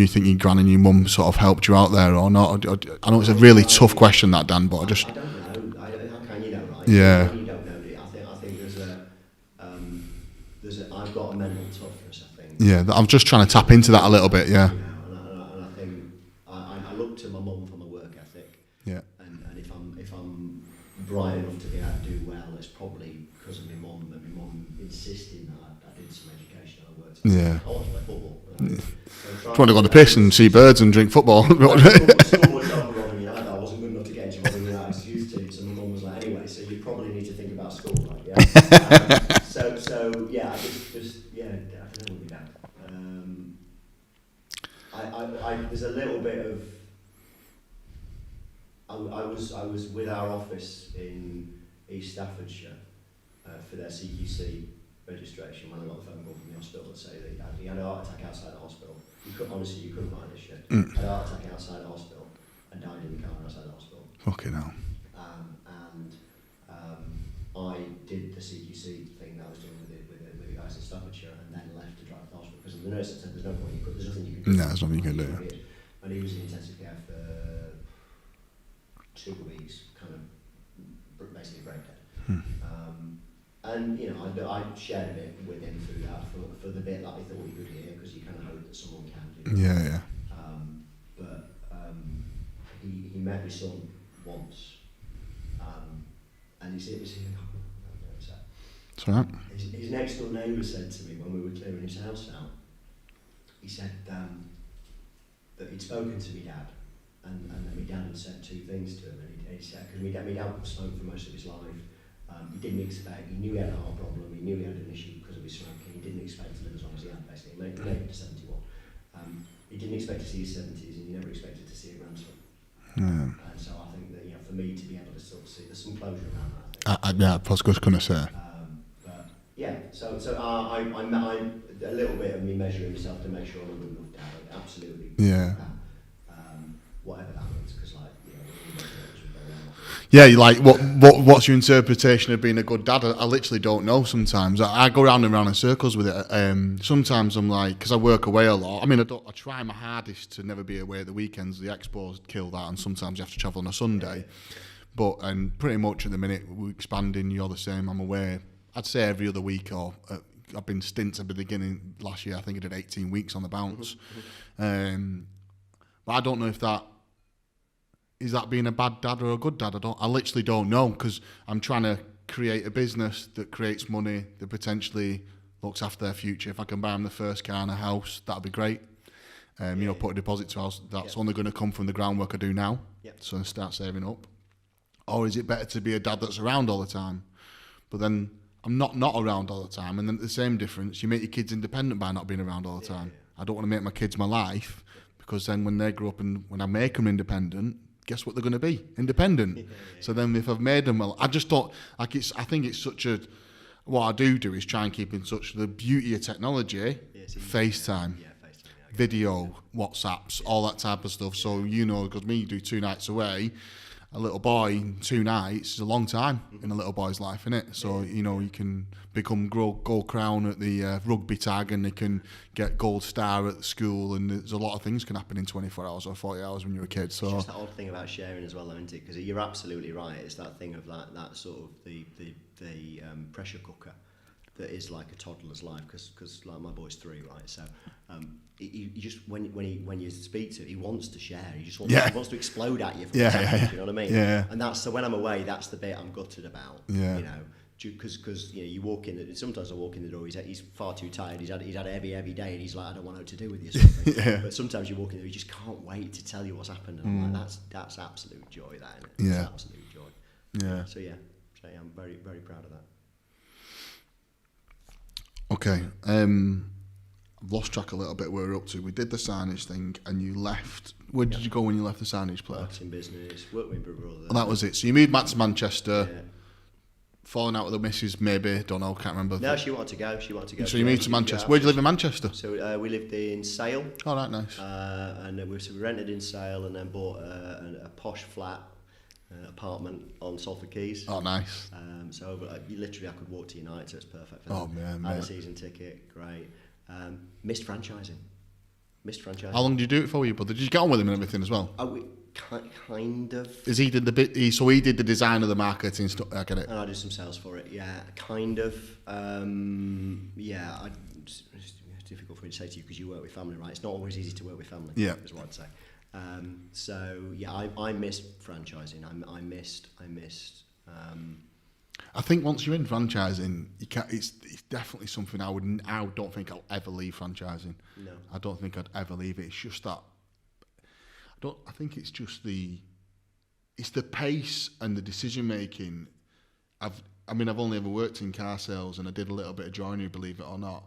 think your gran and your mum sort of helped you out there or not? I know it's a really tough question, that, Dan, but I don't know. How can you know, right? Yeah. You don't know it. I think I've got a mental toughness, I think. Yeah, I'm just trying to tap into that a little bit, yeah. And I think I look to my mum for my work ethic. Yeah. And if I'm bright enough to be able to do well, it's probably because of my mum, and my mum insisting that I did some education and I worked. Yeah. I want to play football. Do you want to go on the piss and see birds and drink football? School was overrunning me. I wasn't good enough to get into Rotherham United as I used to, so my mum was like, anyway, so you probably need to think about school, right? Yeah. So yeah, I just I don't know what we dad. there's a little bit of. I was with our office in East Staffordshire for their CQC registration when I got the phone call from the hospital to say that he had a heart attack outside the hospital. You couldn't find this shit. Had a heart attack outside the hospital and died in the car outside the hospital. Fucking hell. I did the CQC thing that I was doing with the guys in Staffordshire, and then left to drive to the hospital because the nurse said there's no point. There's nothing you can do. No, there's nothing you can do. And he was in intensive care for 2 weeks, kind of basically brain dead. And I shared it with him through that for the bit that I thought he could hear, because you kind of hope that someone can do. Yeah. But he met my son once, and he said, That's right. His next door neighbour said to me when we were clearing his house out, he said that he'd spoken to my dad, and then my dad had said 2 things to him, and he said, because my dad smoked for most of his life. He knew he had a heart problem, he knew he had an issue because of his smoking, he didn't expect to live as long as he had, basically. He made it to 71. He didn't expect to see his 70s, and he never expected to see a grandson. And so I think that, for me to be able to sort of see, there's some closure around that. Yeah, I was just going to say. But yeah, so I'm a little bit of me measuring myself to make sure I'm a good enough dad. Absolutely. Yeah. Whatever that means, because yeah, like what's your interpretation of being a good dad? I literally don't know. Sometimes I go round and round in circles with it. Sometimes I'm like, because I work away a lot. I mean, I try my hardest to never be away at the weekends. The expos kill that, and sometimes you have to travel on a Sunday. But pretty much at the minute we're expanding. You're the same. I'm away. I'd say every other week, or I've been stints at the beginning last year. I think I did 18 weeks on the bounce. But I don't know if that. Is that being a bad dad or a good dad? I literally don't know, because I'm trying to create a business that creates money, that potentially looks after their future. If I can buy them the first car and a house, that'd be great. Put a deposit to house. That's only going to come from the groundwork I do now. So I start saving up. Or is it better to be a dad that's around all the time? But then I'm not around all the time. And then the same difference, you make your kids independent by not being around all the time. I don't want to make my kids my life, because then when they grow up and when I make them independent, guess what they're going to be? Independent. So then if I've made them, I just don't, I think it's such a, what I do is try and keep in touch. The beauty of technology, FaceTime, video, WhatsApps, all that type of stuff. So, because me do 2 nights away, a little boy, 2 nights is a long time in a little boy's life, isn't it? So, you can become gold crown at the rugby tag, and they can get gold star at the school, and there's a lot of things can happen in 24 hours or 40 hours when you're a kid. So it's just that odd thing about sharing as well, isn't it? Because you're absolutely right. It's that thing of that sort of the pressure cooker that is like a toddler's life, because like my boy's 3, right? So he just when you speak to him, he wants to share. He just wants, he wants to explode at you. You know what I mean? Yeah. And that's so when I'm away, that's the bit I'm gutted about. Yeah. Because you walk in. Sometimes I walk in the door. He's far too tired. He's had a heavy day, and he's like, I don't want what to do with you. Sort of thing. But sometimes you walk in there, you just can't wait to tell you what's happened. And I'm like, that's absolute joy. That, isn't it? It's absolute joy. Yeah. So I'm very, very proud of that. Okay, I've lost track a little bit where we're up to. We did the signage thing, and you left. Where did you go when you left the signage place? Marketing business, worked with my brother. And that was it. So you moved back to Manchester, falling out with the missus, maybe, don't know, can't remember. No, she wanted to go. So you moved to Manchester. Where do you live in Manchester? So we lived in Sale. Oh, right, nice. And we rented in Sale, and then bought a posh flat apartment on Salford Quays. Oh, nice. So literally I could walk to United, so it's perfect for that. Oh, man. Had a season ticket, great. Missed franchising. How long did you do it for, you brother? Did you get on with him and everything as well? Kind of. Is he did the bit? So he did the design of the marketing stuff. I get it. And I did some sales for it. Yeah, kind of. It's difficult for me to say to you because you work with family, right? It's not always easy to work with family. Yeah, is what I'd say. I missed franchising. I missed. I think once you're in franchising, you can't. It's definitely something I don't think I'll ever leave franchising. No, I don't think I'd ever leave it. It's just that. I think it's just the pace and the decision making. I've only ever worked in car sales, and I did a little bit of joinery, believe it or not.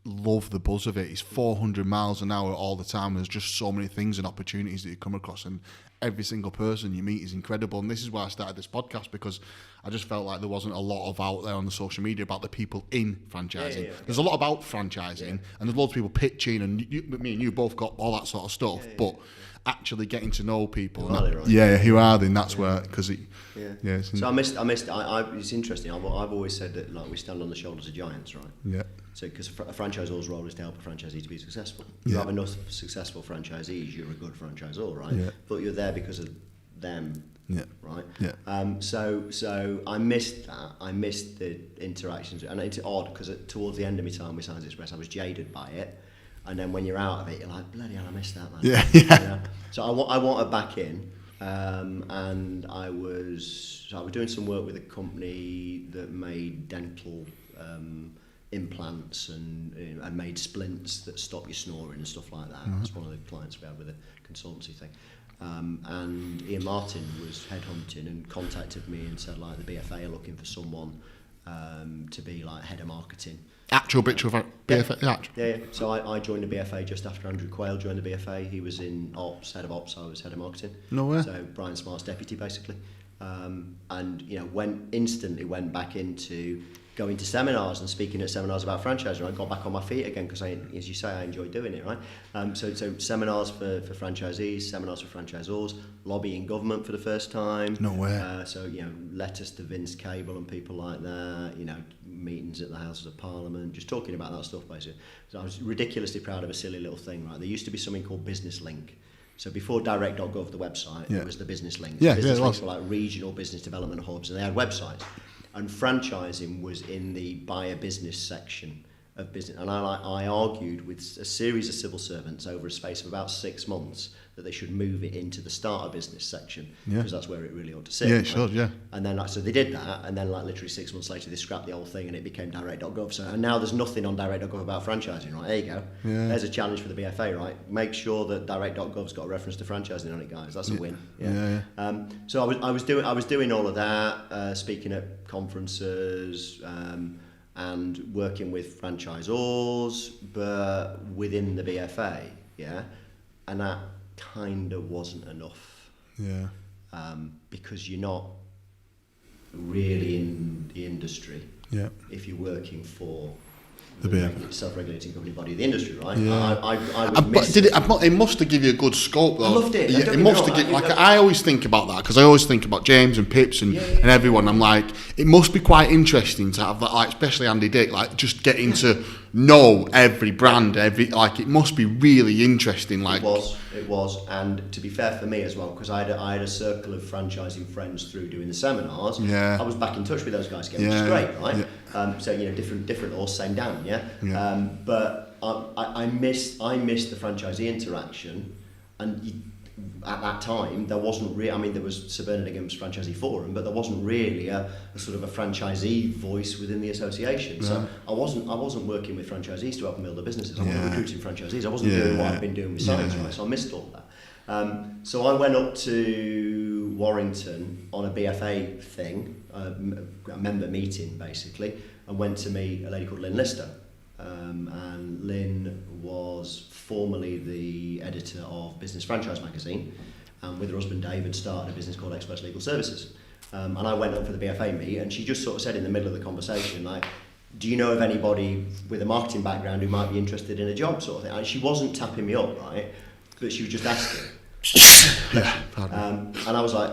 love the buzz of it. It's 400 miles an hour all the time. There's just so many things and opportunities that you come across, and every single person you meet is incredible. And this is why I started this podcast, because I just felt like there wasn't a lot of out there on the social media about the people in franchising. There's a lot about franchising, and there's loads of people pitching, and me and you both got all that sort of stuff. But actually getting to know people, who are they? And that's where, because so I missed. It's interesting. I've always said that, like, we stand on the shoulders of giants, right? Yeah. So because a franchisor's role is to help a franchisee to be successful. If you have enough successful franchisees, you're a good franchisor, right? Yeah. But you're there because of them. Yeah. Right. Yeah. So I missed that. I missed the interactions, and it's odd because towards the end of my time with Signs Express, I was jaded by it. And then when you're out of it, you're like, bloody hell, I missed that, man. Yeah. You know? So I wanted back in, and I was doing some work with a company that made dental implants and made splints that stop you snoring and stuff like that. That's one of the clients we had with a consultancy thing. And Ian Martin was headhunting and contacted me and said, like, the BFA are looking for someone to be like head of marketing. Actual BFA? Yeah. So I joined the BFA just after Andrew Quayle joined the BFA. He was in ops, head of ops, I was head of marketing. No way. So Brian Smart's deputy, basically. And, you know, instantly went back into going to seminars and speaking at seminars about franchising. I got back on my feet again because, as you say, I enjoy doing it, right? So seminars for franchisees, seminars for franchisors, lobbying government for the first time. No way. So, you know, letters to Vince Cable and people like that, you know, meetings at the Houses of Parliament, just talking about that stuff, basically. So I was ridiculously proud of a silly little thing, right? There used to be something called Business Link. So before direct.gov, the website, there was the Business Link. Yeah, business links were like regional business development hubs, and they had websites. And franchising was in the buyer business section of business. And I argued with a series of civil servants over a space of about 6 months that they should move it into the starter business section, because that's where it really ought to sit. Yeah, right? sure, yeah. And then, so they did that, and then literally 6 months later, they scrapped the whole thing, and it became direct.gov. So and now there's nothing on direct.gov about franchising, right? There you go. Yeah. There's a challenge for the BFA, right? Make sure that direct.gov's got a reference to franchising on it, guys. That's a win. Yeah. So I was doing all of that, speaking at conferences, and working with franchisors, but within the BFA, and that kind of wasn't enough, because you're not really in the industry if you're working for the self-regulating company body of the industry, right? It must have given you a good scope, though. I loved it. It must have given, I always think about that, because I always think about James and Pips and everyone. I'm like, it must be quite interesting to have that, like, especially Andy Dick, like, just getting to know every brand, it must be really interesting. Like, it was, and to be fair for me as well, because I had a circle of franchising friends through doing the seminars. I was back in touch with those guys again, which is great, right? So, you know, different horse, same down, but I missed the franchisee interaction, and at that time there wasn't really, I mean, there was Sir Bernard Ingham's franchisee forum, but there wasn't really a sort of a franchisee voice within the association. So I wasn't working with franchisees to help them build their businesses. I wasn't recruiting franchisees. I wasn't doing what I've been doing with Signs, right? So I missed all that. So I went up to Warrington on a BFA thing, a member meeting basically, and went to meet a lady called Lynn Lister. And Lynn was formerly the editor of Business Franchise magazine, and with her husband David started a business called Express Legal Services. And I went up for the BFA meet, and she just sort of said in the middle of the conversation, like, do you know of anybody with a marketing background who might be interested in a job, sort of thing? And she wasn't tapping me up, right, but she was just asking. And I was like,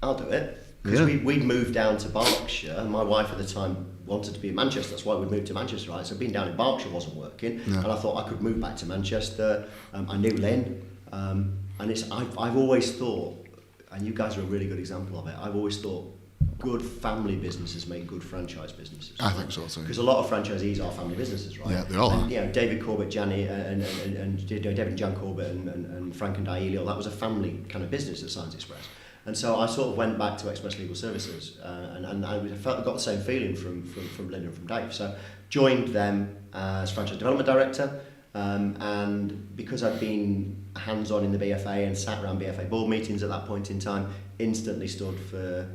I'll do it. Because we'd moved down to Berkshire, and my wife at the time wanted to be in Manchester. That's why we moved to Manchester, right? So being down in Berkshire wasn't working, and I thought I could move back to Manchester. I knew Lynn, and I've always thought, and you guys are a really good example of it, I've always thought good family businesses make good franchise businesses. I think so too. Because a lot of franchisees are family businesses, right? Yeah, they all are. You know, David Corbett, David and Jan Corbett and Frank and Dielio, that was a family kind of business at Signs Express. And so I sort of went back to Express Legal Services, and I got the same feeling from Linda and from Dave. So joined them as franchise development director, and because I'd been hands-on in the BFA and sat around BFA board meetings at that point in time, instantly stood for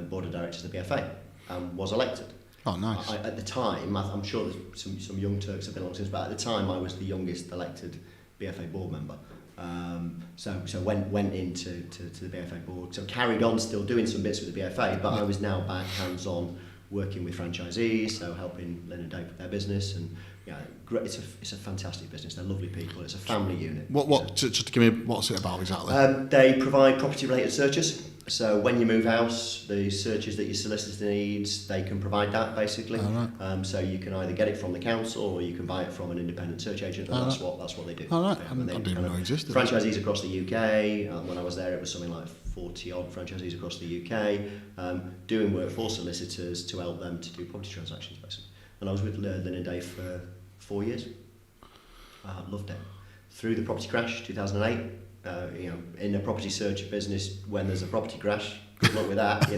board of directors of the BFA and was elected. Oh, nice. At the time, I'm sure there's some young Turks have been along since, but at the time I was the youngest elected BFA board member. So went into the BFA board. So carried on still doing some bits with the BFA, but I was now back hands-on working with franchisees, so helping Lynn and Dave with their business, and great. It's a fantastic business. They're lovely people. It's a family unit. Just to give me, what's it about exactly? They provide property-related searches. So when you move house, the searches that your solicitor needs, they can provide that basically. So you can either get it from the council or you can buy it from an independent search agent, and that's what they do. All right. I didn't even know it existed. Franchisees across the UK. When I was there, it was something like 40 odd franchisees across the UK, doing work for solicitors to help them to do property transactions basically. And I was with Lynn and Dave for 4 years. Loved it. Through the property crash, 2008. In a property search business, when there's a property crash, good luck with that,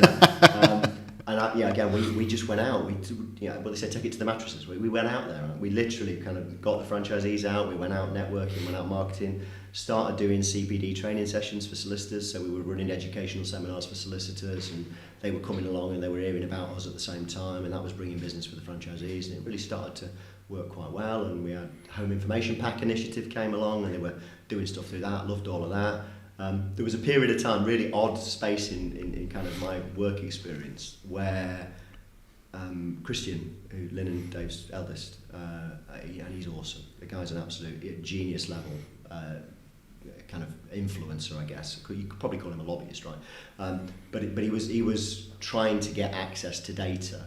again, we just went out. They said take it to the mattresses. We went out there. We literally kind of got the franchisees out. We went out networking, went out marketing, started doing CPD training sessions for solicitors. So we were running educational seminars for solicitors, and they were coming along and they were hearing about us at the same time, and that was bringing business for the franchisees, and it really started to work quite well. And we had Home Information Pack initiative came along, and they were doing stuff through that. Loved all of that. There was a period of time, really odd space in kind of my work experience, where Christian, who Lynn and Dave's eldest, and he's awesome. The guy's an absolute genius level kind of influencer, I guess. You could probably call him a lobbyist, right? But he was trying to get access to data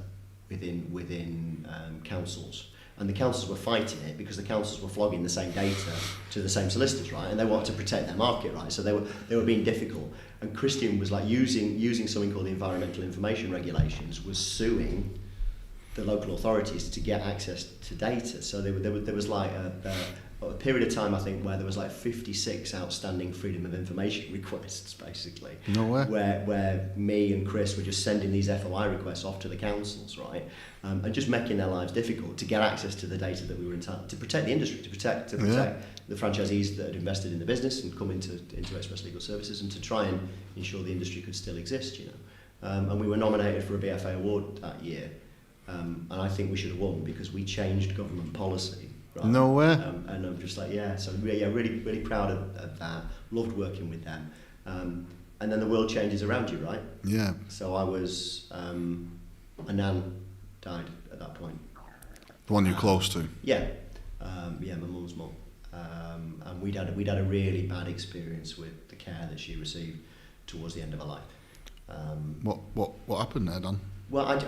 within councils. And the councils were fighting it because the councils were flogging the same data to the same solicitors, right? And they wanted to protect their market, right? So they were being difficult. And Christian was like using something called the Environmental Information Regulations, was suing the local authorities to get access to data. So there was like a period of time, I think, where there was like 56 outstanding freedom of information requests, basically. No way. Where me and Chris were just sending these FOI requests off to the councils, right? And just making their lives difficult to get access to the data that we were entitled to protect the industry, to protect the franchisees that had invested in the business and come into Express Legal Services, and to try and ensure the industry could still exist, And we were nominated for a BFA award that year, and I think we should have won because we changed government policy. Right? No way. And I'm just like, so really, really proud of that. Loved working with them. And then the world changes around you, right? Yeah. So I was, a nan died at that point. The one you're close to? Yeah. My mum's mum. And we'd had a really bad experience with the care that she received towards the end of her life. What happened there, Dan? Well, I'm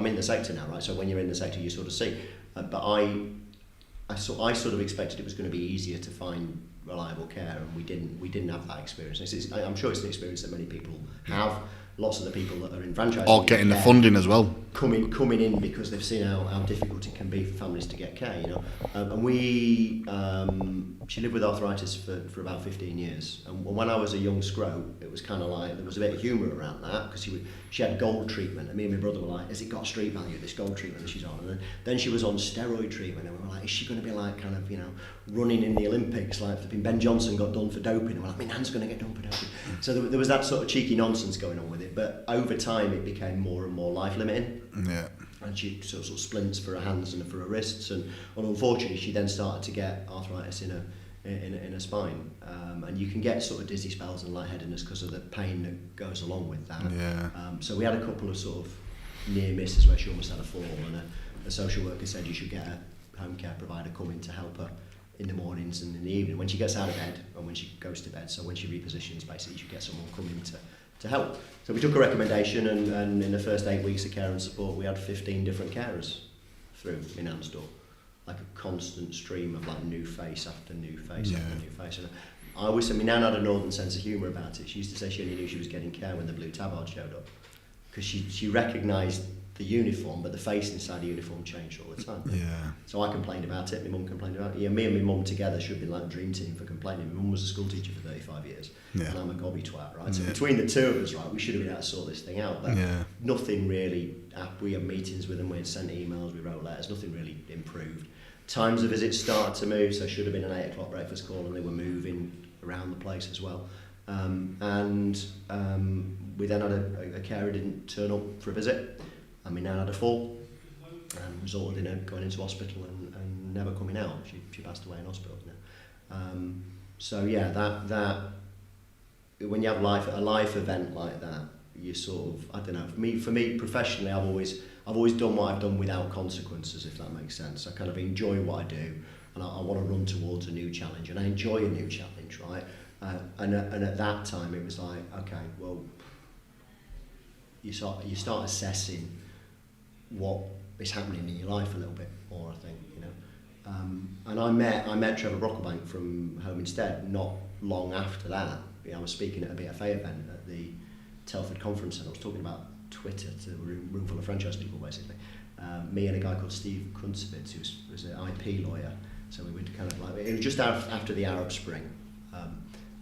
in the sector now, right? So when you're in the sector, you sort of see. But I sort of expected it was going to be easier to find reliable care, and we didn't have that experience. I'm sure it's an experience that many people have. Lots of the people that are in franchising or getting the funding as well, coming in because they've seen how difficult it can be for families to get care, And she lived with arthritis for about 15 years. And when I was a young scrote, it was kind of like there was a bit of humour around that because she had gold treatment, and me and my brother were like, "Has it got street value, this gold treatment that she's on?" And then she was on steroid treatment, and we were like, "Is she going to be like kind of running in the Olympics like Ben Johnson got done for doping?" And we're like, "My nan's going to get done for doping." So there was that sort of cheeky nonsense going on with it. But over time, it became more and more life limiting. Yeah. And she sort of splints for her hands and for her wrists, and unfortunately, she then started to get arthritis in her spine, and you can get sort of dizzy spells and lightheadedness because of the pain that goes along with that. Yeah. So we had a couple of sort of near misses where she almost had a fall, and a social worker said you should get a home care provider come in to help her in the mornings and in the evening when she gets out of bed and when she goes to bed. So when she repositions, basically, you should get someone come in to help. So we took a recommendation, and in the first 8 weeks of care and support, we had 15 different carers through in Amstor, like a constant stream of like new face after new face after new face. And I always said, my nan had a northern sense of humour about it. She used to say she only knew she was getting care when the blue tabard showed up, because she recognised the uniform, but the face inside the uniform changed all the time. Yeah. So I complained about it, my mum complained about it. Yeah, me and my mum together should be like a dream team for complaining. My mum was a school teacher for 35 years, and I'm a gobby twat, right? So between the two of us, right, we should have been able to sort this thing out, but nothing really. We had meetings with them, we had sent emails, we wrote letters, nothing really improved. Times of visits started to move, so should have been an 8 o'clock breakfast call, and they were moving around the place as well. We then had a carer didn't turn up for a visit. and my nan had a fall and resulted in her going into hospital and never coming out. She passed away in hospital. You know? So yeah, that when you have a life event like that, you sort of, I don't know. For me professionally, I've always done what I've done without consequences, if that makes sense. I kind of enjoy what I do, and I want to run towards a new challenge, and I enjoy a new challenge, right? And at that time, it was like, okay, well, you start assessing what is happening in your life a little bit more, I think, you know. And I met Trevor Brocklebank from Home Instead not long after that. I was speaking at a BFA event at the Telford conference, and I was talking about Twitter to a room full of franchise people, basically. Me and a guy called Steve Kunzovitz, who was an IP lawyer. So we would kind of like, it was just after the Arab Spring,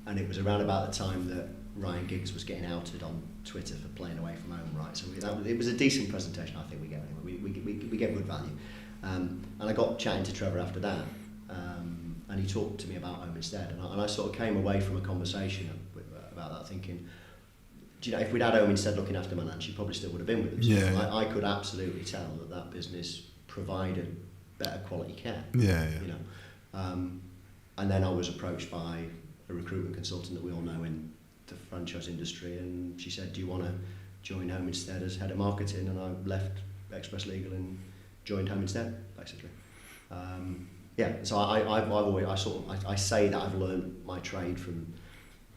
and it was around about the time that Ryan Giggs was getting outed on Twitter for playing away from home, right? So it was a decent presentation, I think we gave anyway. We gave good value, and I got chatting to Trevor after that, and he talked to me about Home Instead, and I sort of came away from a conversation about that thinking, do you know, if we'd had Home Instead looking after my nan, she probably still would have been with us. Yeah. I could absolutely tell that business provided better quality care. Yeah. You know, and then I was approached by a recruitment consultant that we all know in the franchise industry, and she said, "Do you want to join Home Instead as head of marketing?" And I left Express Legal and joined Home Instead, basically. So I say that I've learned my trade from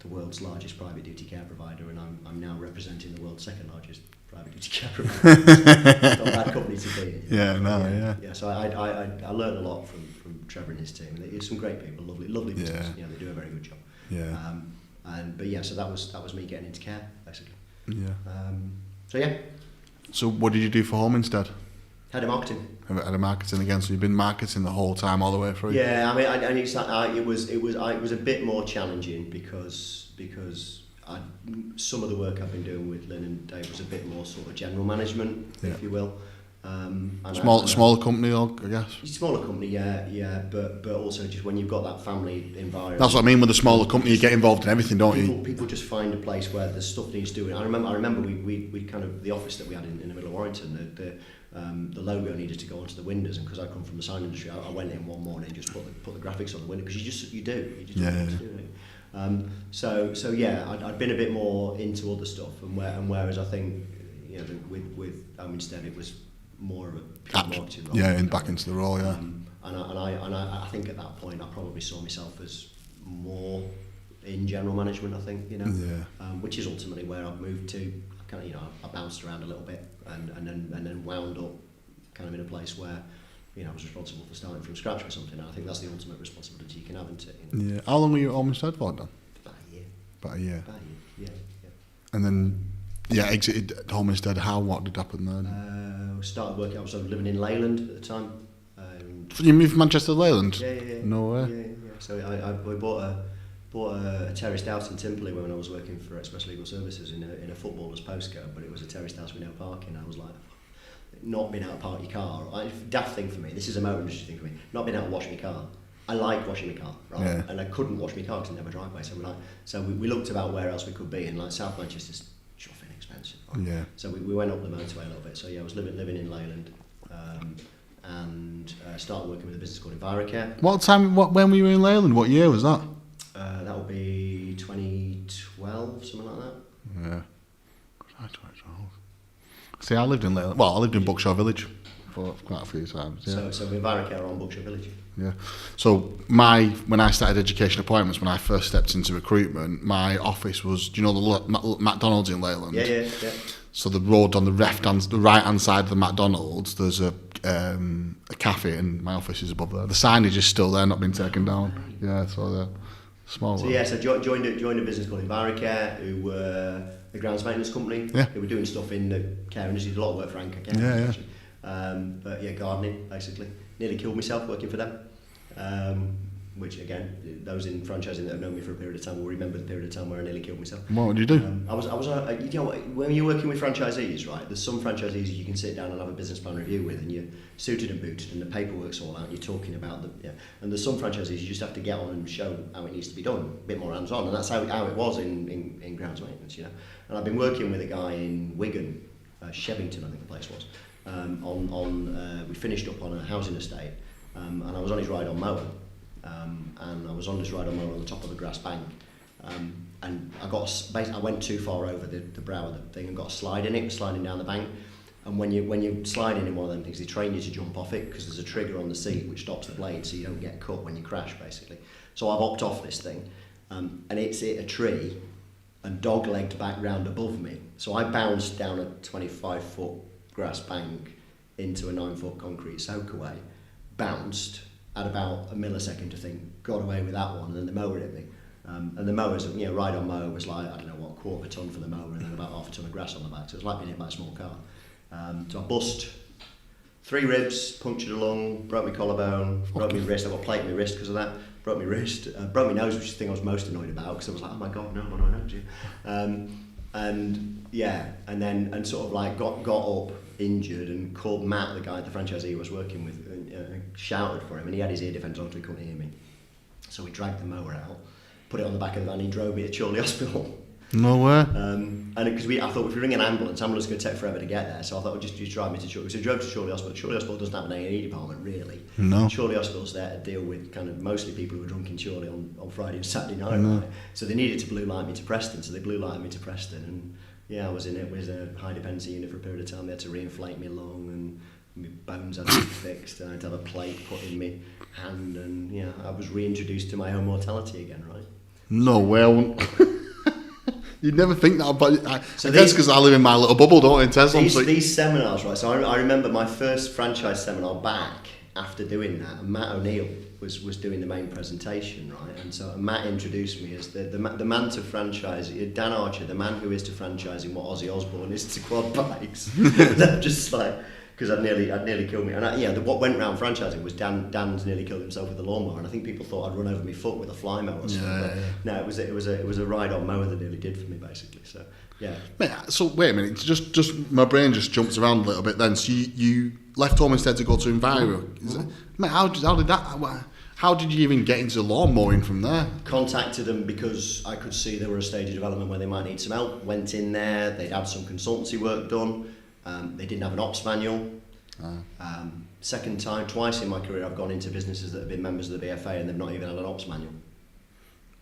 the world's largest private duty care provider, and I'm now representing the world's second largest private duty care provider. It's not a bad company to be in. Yeah. So I learned a lot from Trevor and his team. There's some great people, lovely business. Yeah. You know, they do a very good job. Yeah. So that was me getting into care, basically. Yeah. So what did you do for Home Instead? Head of marketing. Head of marketing again. So you've been marketing the whole time, all the way through. Yeah, I mean, it was a bit more challenging because some of the work I've been doing with Lynn and Dave was a bit more sort of general management, if you will. Smaller company, I guess. Smaller company, yeah, but also just when you've got that family environment. That's what I mean with a smaller company. You get involved in everything, don't you? People just find a place where the stuff needs doing. I remember we kind of the office that we had in the middle of Warrington. The logo needed to go onto the windows, and because I come from the sign industry, I went in one morning and just put the graphics on the window because you just do it. I'd been a bit more into other stuff, and whereas I think, you know, with Home Instead it was more of a pure marketing role. Yeah, and back into the role, yeah. And I think at that point I probably saw myself as more in general management, I think, you know. Yeah. Which is ultimately where I've moved to. Kind of, you know, I bounced around a little bit and then wound up kind of in a place where, you know, I was responsible for starting from scratch or something. And I think that's the ultimate responsibility you can have, isn't it? You know? Yeah. How long were you at Home Instead for then? About a year. Yeah. And then, exited Home Instead. What did happen then? Started working. I was living in Leyland at the time. You moved from Manchester to Leyland? Yeah. No way. Yeah. So I bought a terraced house in Timperley when I was working for Express Legal Services in a footballer's postcode, but it was a terraced house with no parking. I was like, not being able to park your car. Daft thing for me. This is a motor industry thing for me. Not being able to wash my car. I like washing my car, right? Yeah. And I couldn't wash my car because I didn't have a driveway. So we looked about where else we could be, and like South Manchester's chuffing expensive. Right? Yeah. So we went up the motorway a little bit. So yeah, I was living in Leyland, and started working with a business called Envirocare. When were you in Leyland? What year was that? That would be 2012, something like that. Yeah. 2012. See, I lived in Leyland. Well, I lived in Buckshaw Village for quite a few times. Yeah. So Envirocare are on Buckshaw Village. Yeah. So when I started education appointments, when I first stepped into recruitment, my office was, do you know the McDonald's in Leyland? Yeah. So the road on the right hand side of the McDonald's, there's a cafe, and my office is above there. The signage is still there, not been taken down. Yeah, so the small. So yeah, so joined a business called Envirocare, who were a grounds maintenance company. Yeah. Who were doing stuff in the care industry. Did a lot of work for Anchor Care. Yeah. Actually. But yeah, gardening basically. Nearly killed myself working for them. Which again, those in franchising that have known me for a period of time will remember the period of time where I nearly killed myself. What would you do? I was you know, when you're working with franchisees, right? There's some franchisees you can sit down and have a business plan review with, and you're suited and booted, and the paperwork's all out. And you're talking about and there's some franchisees you just have to get on and show how it needs to be done, a bit more hands-on, and that's how it was in grounds maintenance, you know. And I've been working with a guy in Wigan Shevington, I think the place was. We finished up on a housing estate, and I was on his ride-on mower, and I was on this ride-on mower on the top of the grass bank, and I went too far over the brow of the thing and got a slide in it, sliding down the bank. And when you're sliding in one of them things, they train you to jump off it because there's a trigger on the seat which stops the blade so you don't get cut when you crash, basically. So I've hopped off this thing, and it's hit a tree and dog-legged back round above me. So I bounced down a 25-foot grass bank into a 9-foot concrete soakaway, bounced, had about a millisecond to think, got away with that one, and then the mower hit me. And the mower's, ride-on mower was like, I don't know what, quarter of a tonne for the mower and then about half a tonne of grass on the back. So it was like being hit by a small car. So I bust 3 ribs, punctured a lung, broke my collarbone, broke my wrist. I got a plate in my wrist because of that. Broke my wrist, broke my nose, which is the thing I was most annoyed about because I was like, oh my God, no, what do I know to you? And sort of like got up injured and called Matt, the guy, the franchisee I was working with, and shouted for him, and he had his ear defence on so he couldn't hear me. So we dragged the mower out, put it on the back of the van, he drove me to Chorley Hospital. No way. And because I thought if we ring an ambulance is going to take forever to get there, so I thought, well, just drive me to Chorley. So we drove to Chorley Hospital. Chorley Hospital doesn't have an A&E department, really. No. Chorley Hospital's there to deal with kind of mostly people who were drunk in Chorley on Friday and Saturday night. No. Right? So they needed to blue light me to Preston, so they blue lighted me to Preston, and I was in it with a high dependency unit for a period of time. They had to reinflate me lung, and my bones had to be fixed, and I had to have a plate put in my hand, and I was reintroduced to my own mortality again, right? No way. You'd never think that, but I guess because I live in my little bubble, don't I, in Tezlom? These seminars, right, so I remember my first franchise seminar back after doing that, and Matt O'Neill was doing the main presentation, right, and so Matt introduced me as the man to franchise, Dan Archer, the man who is to franchising what Ozzy Osbourne is to quad bikes. That just like, because I'd nearly killed me, and what went round franchising was Dan's nearly killed himself with a lawnmower, and I think people thought I'd run over my foot with a fly mower or something. Yeah. No, it was a ride-on mower that nearly did for me, basically. So yeah. Mate, so wait a minute, just my brain just jumps around a little bit. Then, so you left home instead to go to Enviro. Mate, how did that? How did you even get into lawn mowing from there? Contacted them because I could see there were a stage of development where they might need some help. Went in there, they'd had some consultancy work done. They didn't have an ops manual. Second time, twice in my career, I've gone into businesses that have been members of the BFA and they've not even had an ops manual.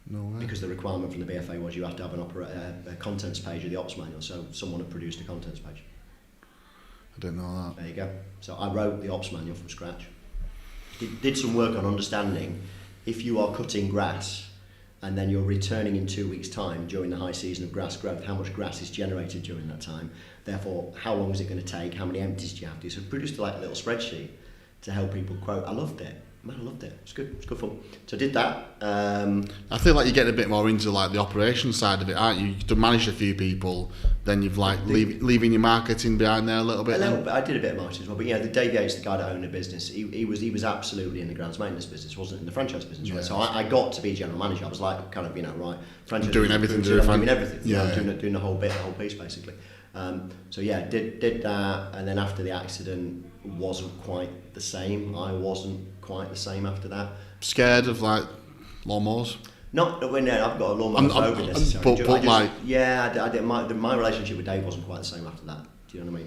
No way. Because the requirement from the BFA was you have to have a contents page of the ops manual, so someone had produced a contents page. I didn't know that. There you go. So I wrote the ops manual from scratch. Did some work on understanding if you are cutting grass and then you're returning in 2 weeks' time during the high season of grass growth, how much grass is generated during that time, therefore how long is it going to take, how many empties do you have to do. So I produced like a little spreadsheet to help people quote. I loved it. Man, I loved it. It's good fun. So I did that. I feel like you're getting a bit more into like the operations side of it, aren't you? You've managed a few people, then you've like leaving your marketing behind there a little bit. I did a bit of marketing as well, but the Dave Yates, the guy that owned the business, he was absolutely in the grounds maintenance business, wasn't in the franchise business, right? So I got to be general manager. I was like kind of right, franchise doing everything, doing everything, doing the whole piece basically. Did that, and then after the accident wasn't quite the same. I wasn't quite the same after that. Scared of like lawnmowers? Not when I've got a lawnmower phobia necessarily. I did. My relationship with Dave wasn't quite the same after that. Do you know what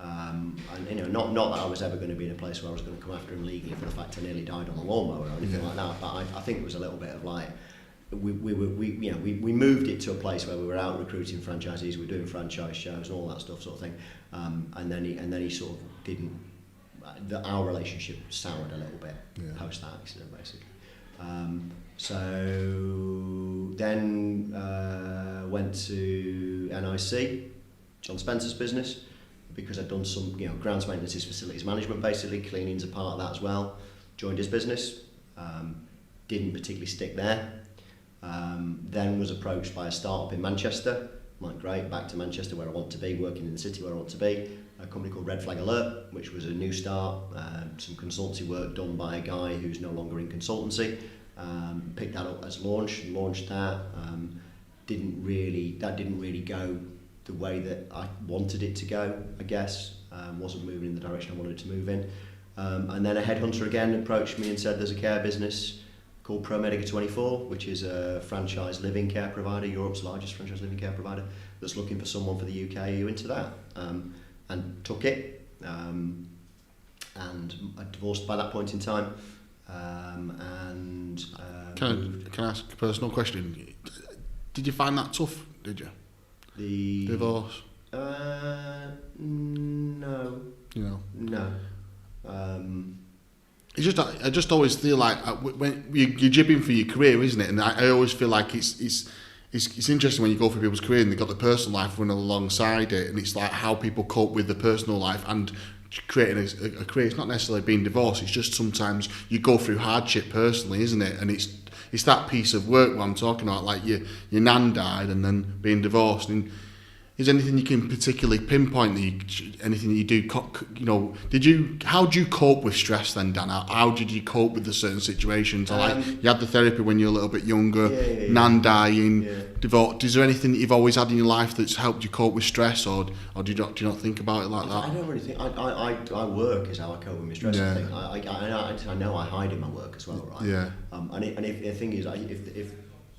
I mean? Not that I was ever going to be in a place where I was going to come after him legally for the fact I nearly died on a lawnmower or anything like that. But I think it was a little bit of like we moved it to a place where we were out recruiting franchisees, we were doing franchise shows and all that stuff sort of thing. And then he sort of didn't. Our relationship soured a little bit post that accident, basically. So then went to NIC, John Spencer's business, because I'd done some grounds maintenance, facilities management, basically cleaning's a part of that as well. Joined his business, didn't particularly stick there. Then was approached by a startup in Manchester. Like, great, back to Manchester where I want to be, working in the city where I want to be. A company called Red Flag Alert, which was a new start, some consultancy work done by a guy who's no longer in consultancy. Picked that up as launched that. Didn't really go the way that I wanted it to go, I guess. Wasn't moving in the direction I wanted it to move in. And then a headhunter again approached me and said there's a care business called ProMedica 24, which is a franchise living care provider, Europe's largest franchise living care provider, that's looking for someone for the UK. Are you into that? and took it. And I divorced by that point in time. Can I ask a personal question? Did you find that tough? Did you? The divorce? No. No. It's just, I just always feel like when you're jibbing for your career, isn't it? And I always feel like it's interesting when you go through people's career and they've got the personal life running alongside it, and it's like how people cope with the personal life and creating a career. It's not necessarily being divorced. It's just sometimes you go through hardship personally, isn't it? And it's that piece of work what I'm talking about. Like your nan died and then being divorced. And is there anything you can particularly pinpoint anything that you do? How do you cope with stress then, Dan? How did you cope with the certain situations? You had the therapy when you were a little bit younger, nan dying, divorce. Is there anything that you've always had in your life that's helped you cope with stress, or do you not think about it like that? I don't really think. I work is how I cope with my stress. I think I know I hide in my work as well, right? Yeah. And if the thing is,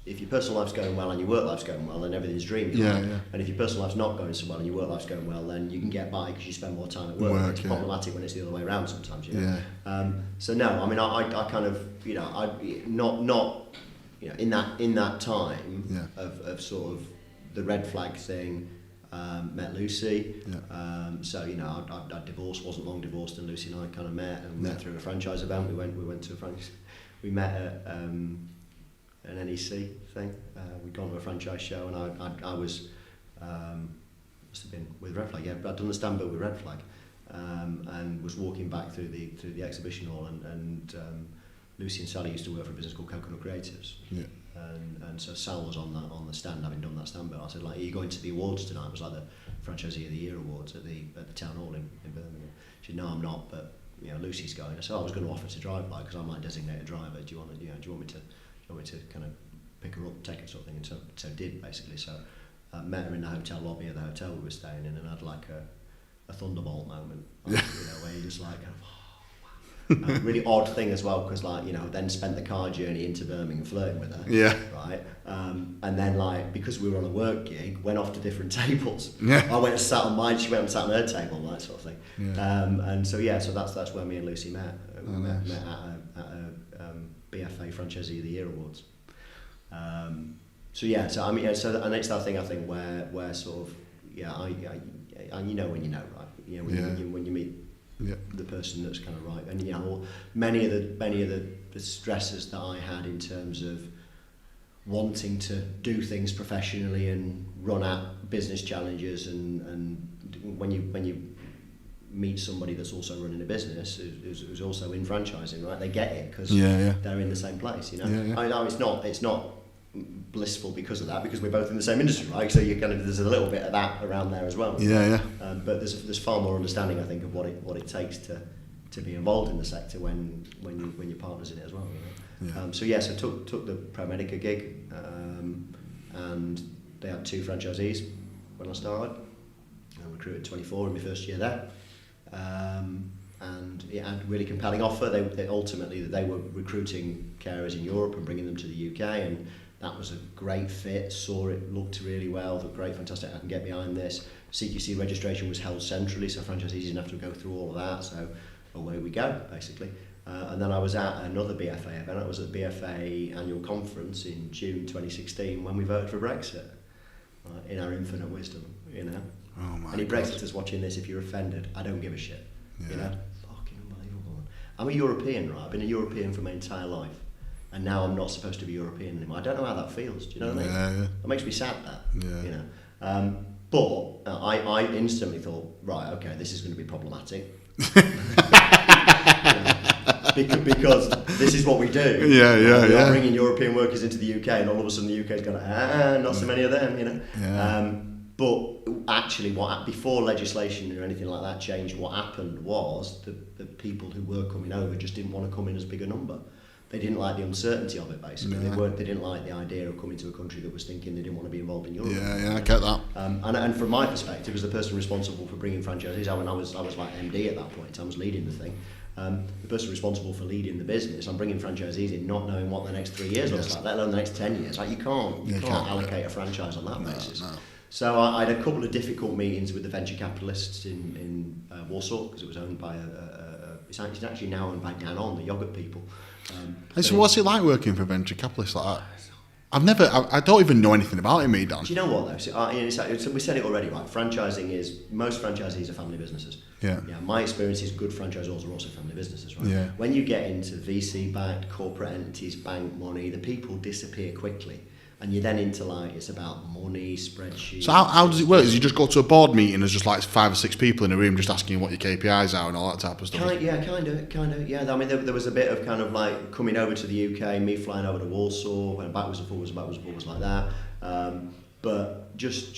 if your personal life's going well and your work life's going well, then everything's dreamy. Yeah, right? yeah. And if your personal life's not going so well and your work life's going well, then you can get by because you spend more time at work. It's problematic when it's the other way around sometimes. Yeah. So no, I mean, I kind of, not in that time of sort of the red flag thing. Met Lucy. Yeah. So I divorced, wasn't long divorced, and Lucy and I kind of met met through a franchise event. We went to a franchise. We met at an NEC thing. We'd gone to a franchise show, and I was must have been with Red Flag. Yeah, I'd done the stand bill with Red Flag, and was walking back through the exhibition hall, and Lucy and Sally used to work for a business called Coconut Creatives. Yeah. And so Sal was on the stand, having done that stand bill. I said, like, are you going to the awards tonight? It was like the Franchisee of the Year awards at the town hall in Birmingham. She said, no, I'm not, but Lucy's going. I said, I was going to offer to drive by because I might designate a driver. Do you want me to kind of pick her up, take her, sort of thing? And so did basically. So met her in the hotel lobby of the hotel we were staying in, and had like a thunderbolt moment, where you just like kind of. A really odd thing as well, because then spent the car journey into Birmingham flirting with her. Yeah. Right. And then because we were on a work gig, went off to different tables. Yeah. I went and sat on mine. She went and sat on her table, that sort of thing. Yeah. And so that's where me and Lucy met. Met at a BFA Franchisee of the Year awards. So I mean, so and it's that thing I think where sort of I when you know, right? When you meet. Yeah. The person that's kind of right, and many of the stresses that I had in terms of wanting to do things professionally and run at business challenges, and when you meet somebody that's also running a business who's also in franchising, right? They get it because they're in the same place, Yeah. I know it's not blissful because of that, because we're both in the same industry, right? So you there's a little bit of that around there as well. Yeah. But there's far more understanding, I think, of what it takes to be involved in the sector when your partner's in it as well. Yeah. So I took the ProMedica gig, and they had 2 franchisees when I started. I recruited 24 in my first year there, and it had a really compelling offer. They ultimately were recruiting carers in Europe and bringing them to the UK, and that was a great fit. Saw it, looked really well, thought great, fantastic, I can get behind this. CQC registration was held centrally, so franchisees didn't have to go through all of that, so away we go, basically. And then I was at another BFA event. I was at the BFA annual conference in June 2016 when we voted for Brexit, in our infinite wisdom, Oh my Any God. Brexiters watching this, if you're offended, I don't give a shit, Fucking unbelievable. I'm a European, right? I've been a European for my entire life. And now I'm not supposed to be European anymore. I don't know how that feels. Do you know what I mean? Yeah. It makes me sad, that. Yeah. But I instantly thought, right, okay, this is going to be problematic. Because this is what we do. We are bringing European workers into the UK, and all of a sudden the UK's going, not so many of them, But actually, before legislation or anything like that changed, what happened was the people who were coming over just didn't want to come in as big a number. They didn't like the uncertainty of it, basically. They didn't like the idea of coming to a country that was thinking they didn't want to be involved in Europe. I get that. And from my perspective, as the person responsible for bringing franchisees, I was like MD at that point. I was leading the thing. The person responsible for leading the business, I'm bringing franchisees in, not knowing what the next 3 years looks like, let alone the next 10 years. Like you can't allocate a franchise on that basis. No. So I had a couple of difficult meetings with the venture capitalists in Warsaw, because it was owned by it's actually now owned by Danone, the yogurt people. So what's it like working for venture capitalists like that? I don't even know anything about it, me, Dan. Do you know what though? So, we said it already, right? Franchising is, most franchisees are family businesses. Yeah. My experience is good franchisors are also family businesses, right? Yeah. When you get into VC-backed corporate entities, bank money, the people disappear quickly. And you're then into it's about money, spreadsheets. So how does it work? Is you just go to a board meeting, there's just 5 or 6 people in a room just asking you what your KPIs are and all that type of stuff? Kind of. Yeah, I mean, there was a bit of kind of coming over to the UK, me flying over to Warsaw, and backwards and forwards like that. But just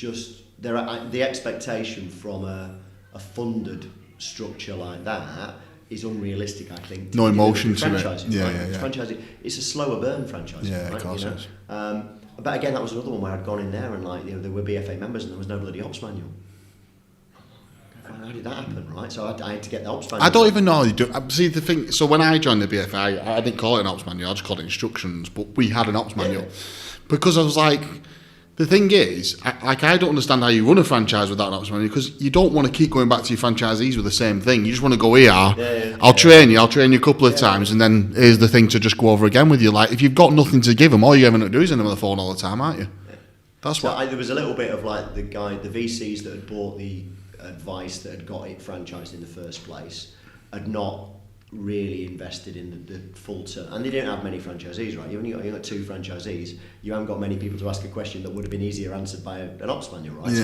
the expectation from a funded structure like that is unrealistic, I think. No emotion to it. Franchising, it's a slower burn franchising. Yeah, right? of course it is. But again, that was another one where I'd gone in there and there were BFA members and there was no bloody ops manual. How did that happen, right? So I had to get the ops manual. I don't even know how you do it. See, the thing, so when I joined the BFA, I didn't call it an ops manual, I just called it instructions, but we had an ops manual. Because I was like, the thing is, I don't understand how you run a franchise without an ops manual, because you don't want to keep going back to your franchisees with the same thing. You just want to go here, I'll train you a couple of times, and then here's the thing to just go over again with you. Like, if you've got nothing to give them, all you're ever doing is them on the phone all the time, aren't you? That's what. There was a little bit of the VCs that had bought the advice that had got it franchised in the first place had not really invested in the full term, and they didn't have many franchisees, right? You only got 2 franchisees. You haven't got many people to ask a question that would have been easier answered by an ops manual, right?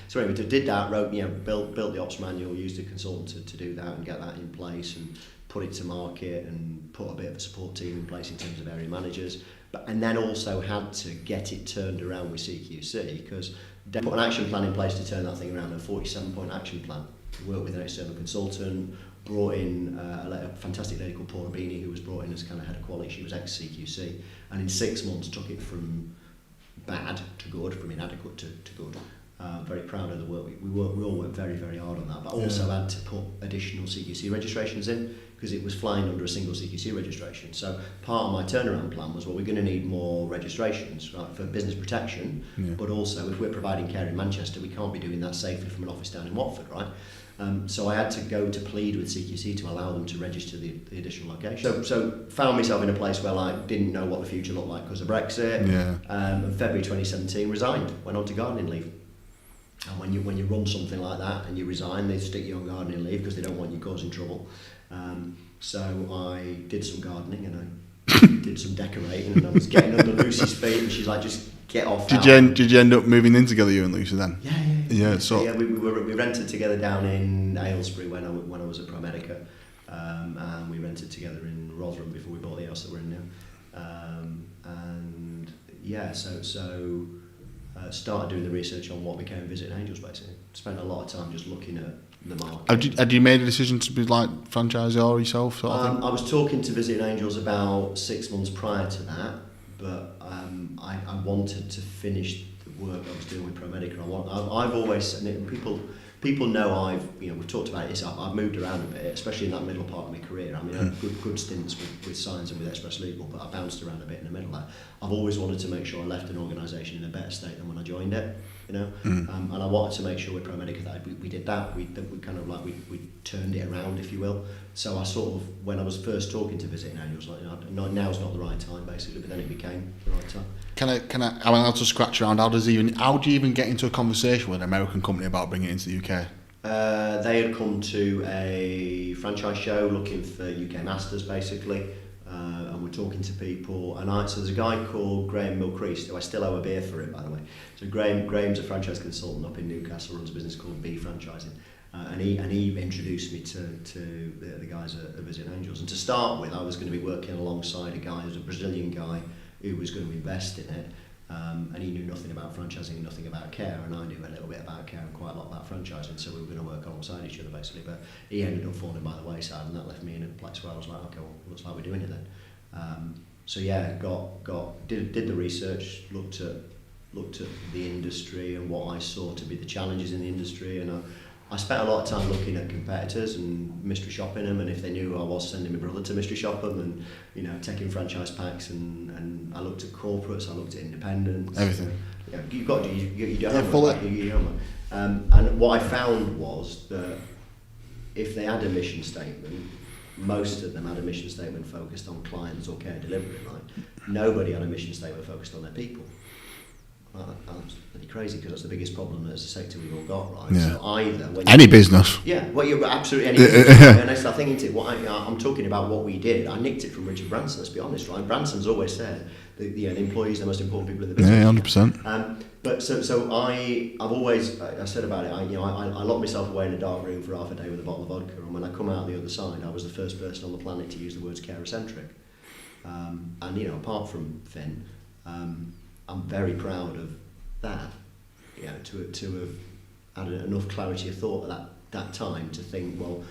So anyway, did that, built the ops manual, used a consultant to do that and get that in place and put it to market and put a bit of a support team in place in terms of area managers, and then also had to get it turned around with CQC, because they put an action plan in place to turn that thing around, a 47-point action plan. Worked with an external consultant, brought in a fantastic lady called Paula Beanie, who was brought in as kind of head of quality. She was ex-CQC, and in 6 months took it from bad to good, from inadequate to good. Very proud of the work. We all worked very, very hard on that, but also had to put additional CQC registrations in, because it was flying under a single CQC registration. So part of my turnaround plan was, we're going to need more registrations, right, for business protection, but also if we're providing care in Manchester, we can't be doing that safely from an office down in Watford, right? So I had to go to plead with CQC to allow them to register the additional location. So found myself in a place where I didn't know what the future looked like because of Brexit. And February 2017 resigned, went on to gardening leave. And when you run something like that and you resign, they stick you on gardening leave because they don't want you causing trouble. So I did some gardening and I did some decorating, and I was getting under Lucy's feet, and she's like, just get off. Did you end up moving in together, you and Lucy, then? Yeah. So we rented together down in Aylesbury when I was at ProMedica, and we rented together in Rotherham before we bought the house that we're in now. So started doing the research on what became Visiting Angels, basically. Spent a lot of time just looking at the market. Had you made a decision to be franchisor yourself, sort of thing? I was talking to Visiting Angels about 6 months prior to that, but I wanted to finish the work I was doing with ProMedica. I've always, and people know we've talked about this. I've moved around a bit, especially in that middle part of my career. I mean, I had good stints with Science and with Express Legal, but I bounced around a bit in the middle there. I've always wanted to make sure I left an organisation in a better state than when I joined it, and I wanted to make sure with ProMedica that we did that. We kind of we turned it around, if you will. So I sort of, when I was first talking to Visiting Angels, now's not the right time, basically, but then it became the right time. Can I want to scratch around. How do you even get into a conversation with an American company about bringing it into the UK? They had come to a franchise show looking for UK masters, basically, and we're talking to people. So there's a guy called Graham Milcrease, who I still owe a beer for it, by the way. So Graham's a franchise consultant up in Newcastle, runs a business called B Franchising, and he introduced me to the guys at Visiting Angels. And to start with, I was going to be working alongside a guy who's a Brazilian guy who was going to invest in it. And he knew nothing about franchising and nothing about care, and I knew a little bit about care and quite a lot about franchising, so we were going to work alongside each other, basically. But he ended up falling by the wayside, and that left me in a place where I was like, okay, well, looks like we're doing it then. Did the research, looked at the industry and what I saw to be the challenges in the industry, and I spent a lot of time looking at competitors and mystery shopping them, and if they knew I was sending my brother to mystery shop them, and taking franchise packs, and I looked at corporates, I looked at independents, everything. Yeah, you've got to do your Yeah, homework. Your homework. And what I found was that if they had a mission statement, most of them had a mission statement focused on clients or care delivery, right? Nobody had a mission statement focused on their people. That's pretty crazy, because that's the biggest problem as a sector we've all got, right? Yeah. So either when any business. Yeah, well, you're absolutely any business. And I start thinking to it, I'm talking about what we did. I nicked it from Richard Branson. Let's be honest, right? Branson's always said the employees are the most important people in the business. Yeah, 100%. But so I've always I said about it. I locked myself away in a dark room for half a day with a bottle of vodka, and when I come out the other side, I was the first person on the planet to use the words care-centric. And apart from Finn, I'm very proud of that. To have had enough clarity of thought at that time to think, well,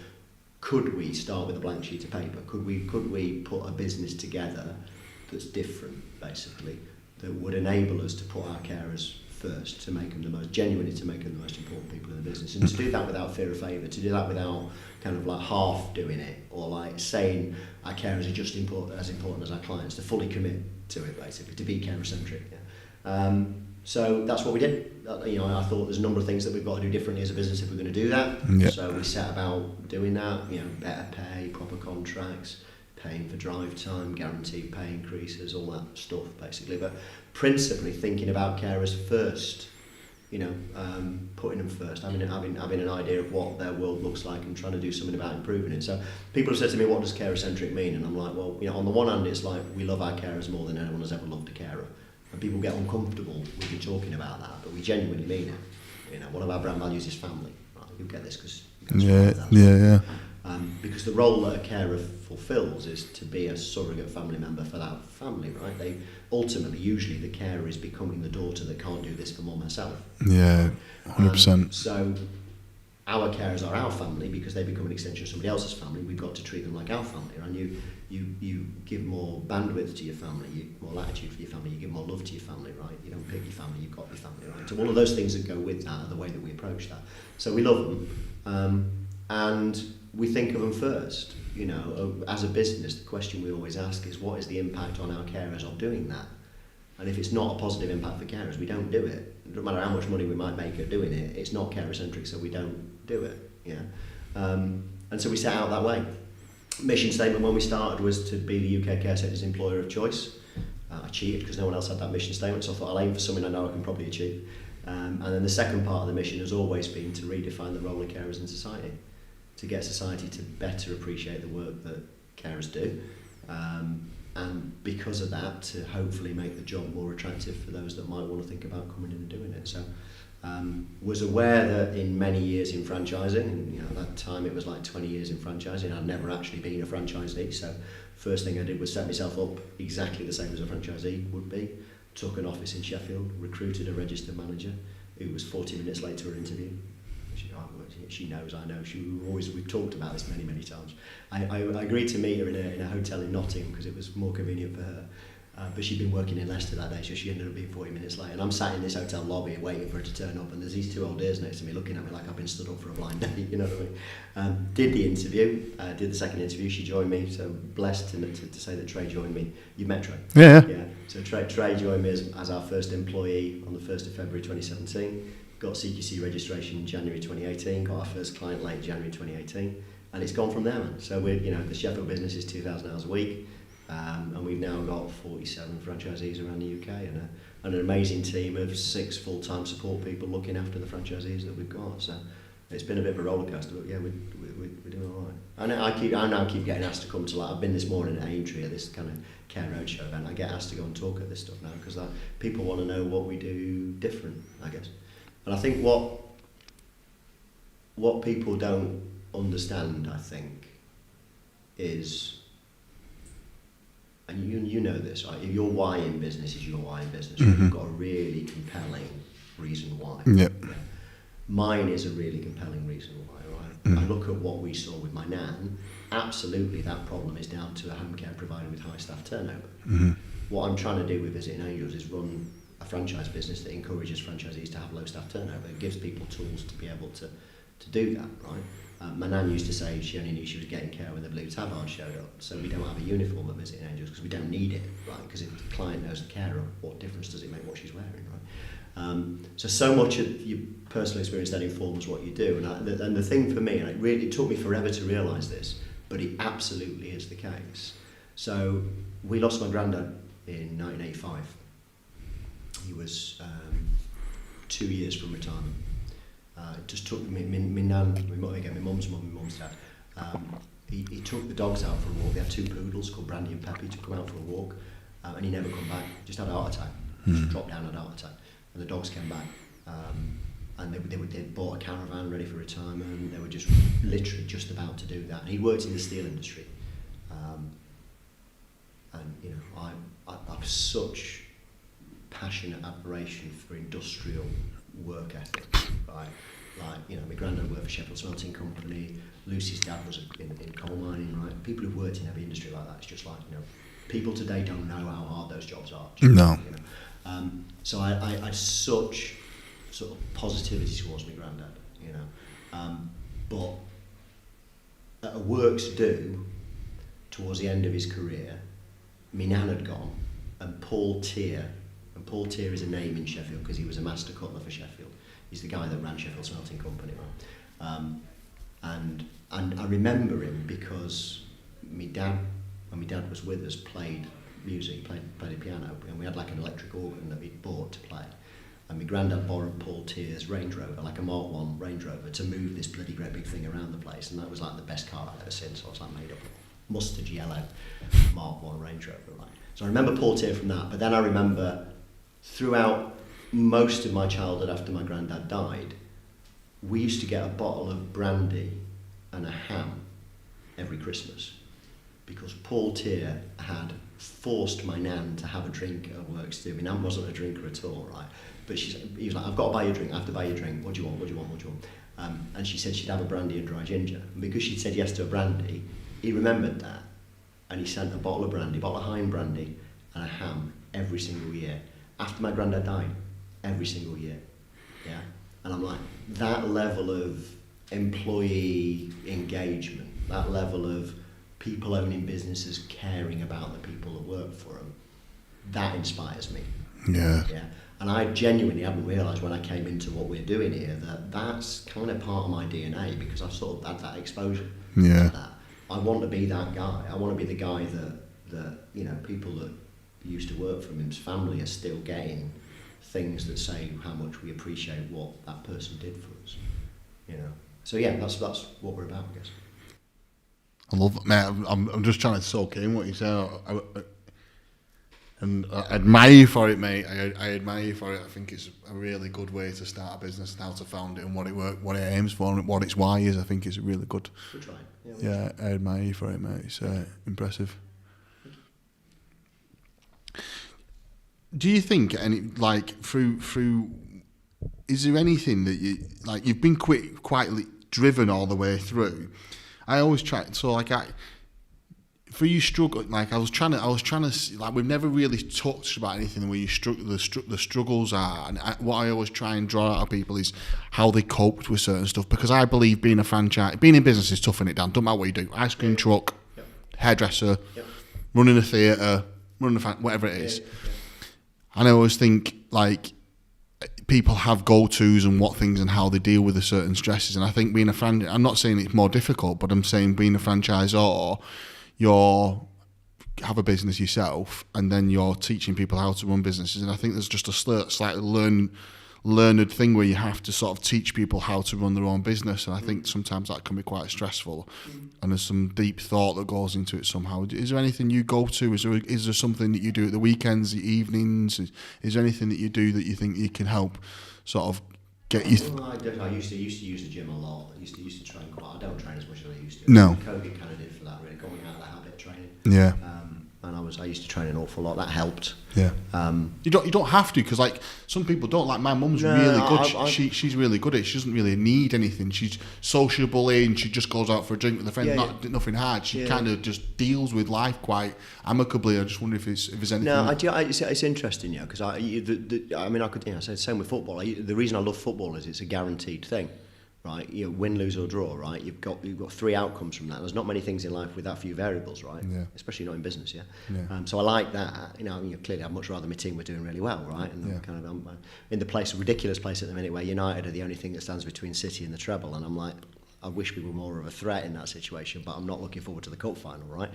could we start with a blank sheet of paper? Could we put a business together that's different, basically, that would enable us to put our carers first, to make them the most important people in the business, and to do that without fear of favour, to do that without kind of like half doing it, or like saying our carers are just as important as our clients, to fully commit to it, basically, to be carer-centric. Yeah. So that's what we did. I thought there's a number of things that we've got to do differently as a business if we're going to do that. Yep. So we set about doing that. Better pay, proper contracts, paying for drive time, guaranteed pay increases, all that stuff, basically. But principally thinking about carers first. Putting them first, having an idea of what their world looks like and trying to do something about improving it. So people have said to me, what does carer-centric mean? And I'm like, well, on the one hand, it's like we love our carers more than anyone has ever loved a carer. And people get uncomfortable with you talking about that, but we genuinely mean it. One of our brand values is family. Right? You'll get this because because the role that a carer fulfills is to be a surrogate family member for that family, right? They ultimately, usually, the carer is becoming the daughter that can't do this for mum herself. Yeah, 100%. So our carers are our family because they become an extension of somebody else's family. We've got to treat them like our family, and you give more bandwidth to your family, more latitude for your family, you give more love to your family, right? You don't pick your family, you've got your family, right? So all of those things that go with that are the way that we approach that. So we love them, and we think of them first. As a business, the question we always ask is, what is the impact on our carers of doing that? And if it's not a positive impact for carers, we don't do it. It doesn't matter how much money we might make at doing it, it's not carer-centric, so we don't do it. And so we set out that way. Mission statement when we started was to be the UK care sector's employer of choice. I cheated because no one else had that mission statement, so I thought I'll aim for something I know I can probably achieve. And then the second part of the mission has always been to redefine the role of carers in society, to get society to better appreciate the work that carers do, and because of that, to hopefully make the job more attractive for those that might want to think about coming in and doing it. So was aware that in many years in franchising, and at that time it was like 20 years in franchising, I'd never actually been a franchisee, so first thing I did was set myself up exactly the same as a franchisee would be. Took an office in Sheffield, recruited a registered manager who was 40 minutes late to her interview. She knows, I know. We've talked about this many, many times. I agreed to meet her in a hotel in Nottingham because it was more convenient for her. But she'd been working in Leicester that day, so she ended up being 40 minutes late. And I'm sat in this hotel lobby waiting for her to turn up, and there's these two old dears next to me looking at me like I've been stood up for a blind date, you know what I mean? Did the interview, did the second interview, she joined me, so blessed to say that Trey joined me. You've met Trey? Yeah. So Trey joined me as our first employee on the 1st of February 2017. Got CQC registration in January 2018, got our first client late January 2018, and it's gone from there, man. So we're, the Sheffield business is 2,000 hours a week, and we've now got 47 franchisees around the UK, and an amazing team of 6 full-time support people looking after the franchisees that we've got. So it's been a bit of a roller coaster, but yeah, we're doing all right. And I now keep getting asked to come to, like, I've been this morning at Aintree at this kind of Care Roadshow event. I get asked to go and talk at this stuff now because people want to know what we do different, I guess. And I think what people don't understand, I think, is, and you know this, right? Your why in business is your why in business. Mm-hmm. You've got a really compelling reason why. Yep. Yeah. Mine is a really compelling reason why, right? Mm-hmm. I look at what we saw with my nan. Absolutely, that problem is down to a home care provider with high staff turnover. Mm-hmm. What I'm trying to do with Visiting Angels is run a franchise business that encourages franchisees to have low staff turnover. It gives people tools to be able to do that, right? My nan used to say she only knew she was getting care when the blue tabard showed up, so we don't have a uniform at Visiting Angels because we don't need it, right? Because if the client knows the carer, what difference does it make what she's wearing, So much of your personal experience then informs what you do. And the thing for me, and it took me forever to realise this, but it absolutely is the case. So we lost my granddad in 1985. He was 2 years from retirement. It just took me, my nan, my mum's mum, my mum's dad. He took the dogs out for a walk. They had 2 poodles called Brandy and Peppy. Took them out for a walk, and he never come back. Just had a heart attack. Just dropped down, had a heart attack, and the dogs came back. And they'd bought a caravan ready for retirement. They were just literally just about to do that. And he worked in the steel industry, and you know, I have such passionate admiration for industrial work ethic. Right? Like, you know, my granddad worked for Sheffield Smelting Company. Lucy's dad was in coal mining. Right? People who've worked in heavy industry like that, it's just like, you know, people today don't know how hard those jobs are. No. You know? So I had such sort of positivity towards my granddad, you know. But at a works do, towards the end of his career, my nan had gone, and Paul Tier is a name in Sheffield because he was a master cutler for Sheffield. He's the guy that ran Sheffield Smelting Company, right? And I remember him because my dad, when my dad was with us, played music, he played the piano, and we had like an electric organ that we'd bought to play. And my granddad borrowed Paul Tier's Range Rover, like a Mark 1 Range Rover, to move this bloody great big thing around the place. And that was like the best car I'd ever seen. So I was like made up mustard yellow Mark 1 Range Rover, right? So I remember Paul Tier from that. But then I remember throughout most of my childhood after my granddad died, we used to get a bottle of brandy and a ham every Christmas because Paul Tier had forced my nan to have a drink at work too. My nan wasn't a drinker at all, right? But he was like, I've got to buy you a drink, I have to buy you a drink, what do you want, what do you want, what do you want? And she said she'd have a brandy and dry ginger. And because she'd said yes to a brandy, he remembered that. And he sent a bottle of Hein brandy and a ham every single year. After my granddad died, every single year, yeah? And I'm like, that level of employee engagement, that level of people owning businesses caring about the people that work for them, that inspires me. Yeah. Yeah. And I genuinely haven't realised when I came into what we're doing here that that's kind of part of my DNA because I've sort of had that exposure. Yeah. To that. I want to be that guy. I want to be the guy that you know, people that used to work for him, his family are still getting things that say how much we appreciate what that person did for us. You know. So yeah, that's what we're about, I guess. I love it, mate. I'm just trying to soak in what you say. And I admire you for it, mate. I admire you for it. I think it's a really good way to start a business and how to found it and what it aims for and what its why is. I think it's really good. We're trying. Yeah, I admire you for it, mate. It's impressive. Do you think through is there anything that you've been quite driven all the way through? I always try. So for you struggle, I was trying to we've never really talked about anything where you the struggles are, and what I always try and draw out of people is how they coped with certain stuff, because I believe being in business is toughing it down. Don't matter what you do, ice cream truck, hairdresser, running a theatre, whatever it is. And I always think people have go-tos and what things and how they deal with the certain stresses, and I think being a franchise, I'm not saying it's more difficult, but I'm saying being a franchisor, you have a business yourself, and then you're teaching people how to run businesses. And I think there's just a slightly learned thing where you have to sort of teach people how to run their own business. And I think sometimes that can be quite stressful. And there's some deep thought that goes into it somehow. Is there anything you go to? Is there something that you do at the weekends, the evenings? Is there anything that you do that you think you can help sort of get you? I used to use the gym a lot. I used to train quite. I don't train as much as I used to. No. COVID kind of did for that, really, going out of the habit training. Yeah. And I used to train an awful lot. That helped. Yeah. You don't have to, because some people don't. Like my mum's really good. She's really good at it. She doesn't really need anything. She's sociable and she just goes out for a drink with a friend. Nothing hard. She kind of just deals with life quite amicably. I just wonder if there's anything. No, it's interesting, because I could say the same with football. The reason I love football is it's a guaranteed thing. right? You know, win, lose or draw, right? You've got 3 outcomes from that. There's not many things in life with that few variables, right? Yeah. Especially not in business, yeah. Yeah. So I like that. You know, I mean, clearly I'd much rather my team were doing really well, right? And I'm in the ridiculous place at the minute where United are the only thing that stands between City and the treble, and I'm like, I wish we were more of a threat in that situation, but I'm not looking forward to the cup final, right?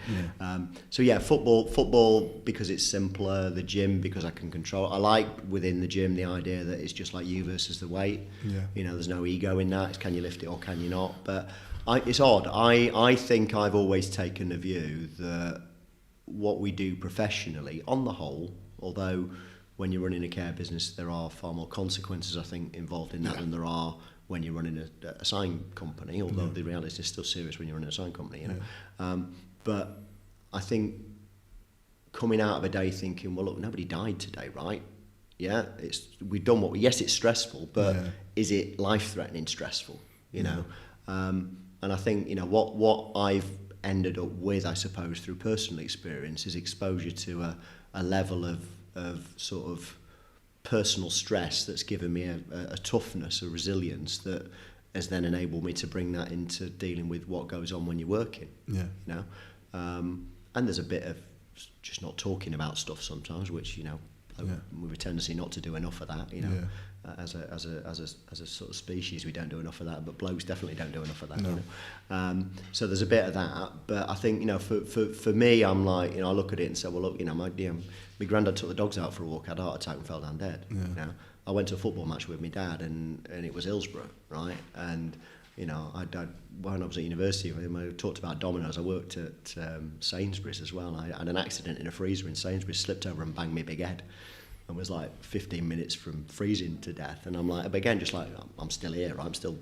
Yeah. Football because it's simpler. The gym because I can control. I like within the gym the idea that it's just like you versus the weight. Yeah. You know, there's no ego in that. It's can you lift it or can you not? But it's odd. I think I've always taken the view that what we do professionally, on the whole, although when you're running a care business, there are far more consequences, I think, involved in that than there are when you're running a sign company, although the reality is still serious when you're running a sign company, you know. But I think coming out of a day thinking, well, look, nobody died today, right? Yeah, we've done yes, it's stressful, but is it life-threatening stressful, you know? And I think, you know, what I've ended up with, I suppose, through personal experience is exposure to a level of sort of personal stress that's given me a toughness, a resilience that has then enabled me to bring that into dealing with what goes on when you're working. Yeah. You know, and there's a bit of just not talking about stuff sometimes, which, you know, we have a tendency not to do enough of that. You know, as a sort of species, we don't do enough of that, but blokes definitely don't do enough of that. No. You know, so there's a bit of that. But I think, you know, for me, I'm like, you know, I look at it and say, well, look, you know, my granddad took the dogs out for a walk, had a heart attack and fell down dead. Yeah. You know, I went to a football match with my dad and it was Hillsborough, right? And, you know, when I was at university, I talked about dominoes. I worked at Sainsbury's as well. I had an accident in a freezer in Sainsbury's, slipped over and banged my big head. And was like 15 minutes from freezing to death. And I'm like, but again, just like, I'm still here, right? I'm still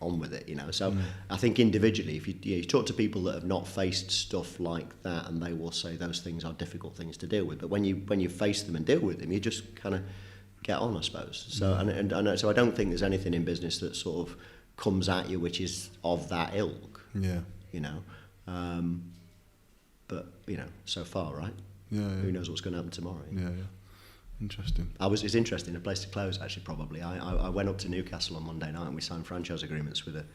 on with it, you know? So I think individually, if you talk to people that have not faced stuff like that, and they will say those things are difficult things to deal with. But when you face them and deal with them, you just kind of get on, I suppose. So so I don't think there's anything in business that sort of comes at you which is of that ilk. Yeah. You know? But, you know, so far, right? Yeah. Who knows what's going to happen tomorrow? Yeah. Interesting. It's interesting. A place to close, actually, probably. I went up to Newcastle on Monday night and we signed franchise agreements with a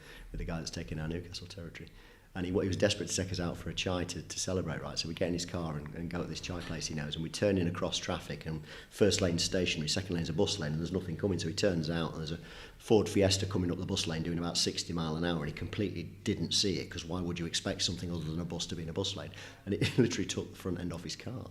guy that's taking our Newcastle territory. And he was desperate to take us out for a chai to celebrate, right? So we get in his car and go to this chai place he knows, and we turn in across traffic, and first lane's stationary, second lane's a bus lane, and there's nothing coming. So he turns out and there's a Ford Fiesta coming up the bus lane doing about 60 mile an hour, and he completely didn't see it, because why would you expect something other than a bus to be in a bus lane? And it literally took the front end off his car.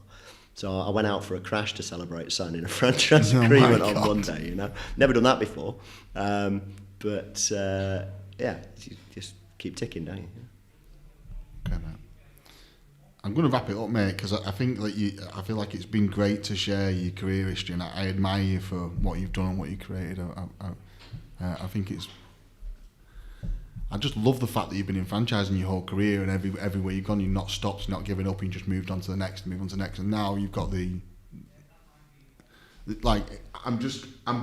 So I went out for a crash to celebrate signing a franchise agreement on Monday, you know. Never done that before. But you just keep ticking, don't you? Okay, mate. I'm going to wrap it up, mate, because I think that I feel like it's been great to share your career history, and I admire you for what you've done and what you created. I think I just love the fact that you've been in franchising your whole career, and everywhere you've gone, you've not stopped, not given up, and you just moved on to the next, and now you've got I'm just I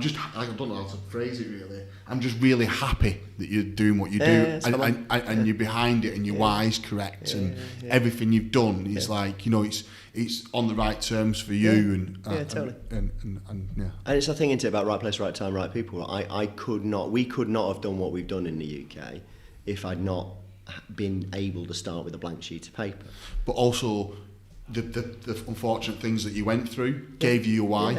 don't know how to phrase it really. I'm just really happy that you're doing what you do, and you're behind it, and your why's correct, and everything you've done is like, you know, it's on the right terms for you, and totally. And it's a thing, isn't it, about right place, right time, right people. We could not have done what we've done in the UK if I'd not been able to start with a blank sheet of paper. But also, the unfortunate things that you went through gave you your why.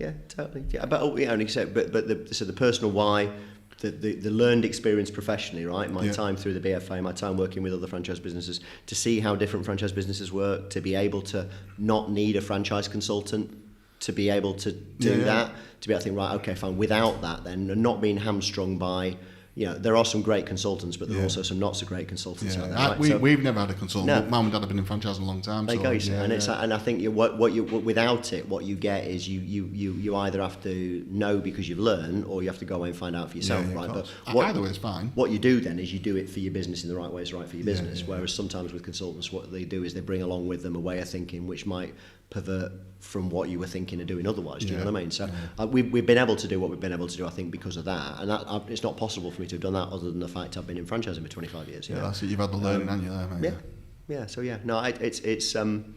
Yeah, totally. Yeah, but the personal why, the learned experience professionally, right? My time through the BFA, my time working with other franchise businesses, to see how different franchise businesses work, to be able to not need a franchise consultant, to be able to do that, to be able to think, right, okay, fine, without that then, and not being hamstrung by, you know, there are some great consultants, but there are also some not so great consultants out there. Right? We've never had a consultant. No. Mum and Dad have been in franchising a long time. There you go. And I think without it, what you get is you either have to know because you've learned, or you have to go away and find out for yourself, right? But either way is fine. What you do then is you do it for your business in the right way. It's right for your business. Whereas sometimes with consultants, what they do is they bring along with them a way of thinking which might pervert from what you were thinking of doing otherwise. Do you know what I mean? So we've been able to do what we've been able to do, I think, because of that. And it's not possible for me to have done that other than the fact I've been in franchising for 25 years. That's it. You've had the learning, haven't you, there, mate? Yeah. So no, it's I'm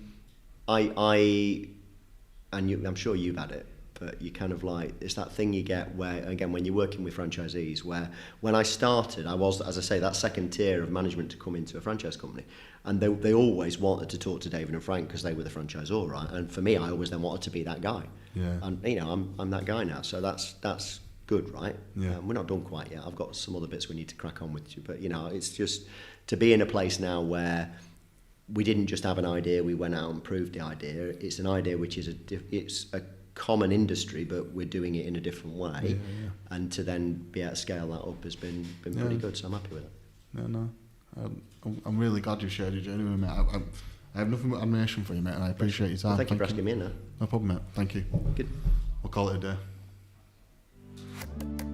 sure you've had it but you kind of like, it's that thing you get where, again, when you're working with franchisees, where when I started, I was, as I say, that second tier of management to come into a franchise company, and they always wanted to talk to David and Frank because they were the franchisor, right? And for me, I always then wanted to be that guy. Yeah. And you know, I'm that guy now, so that's good, right? Yeah. We're not done quite yet. I've got some other bits we need to crack on with you, but you know, it's just to be in a place now where we didn't just have an idea, we went out and proved the idea. It's an idea which is it's a common industry, but we're doing it in a different way. Yeah. And to then be able to scale that up has been pretty good, so I'm happy with it. No. I'm really glad you shared your journey with me, mate. I have nothing but admiration for you, mate, and I appreciate your time. Well, thank you for asking me in there. No problem, mate. Thank you. Good. We'll call it a day.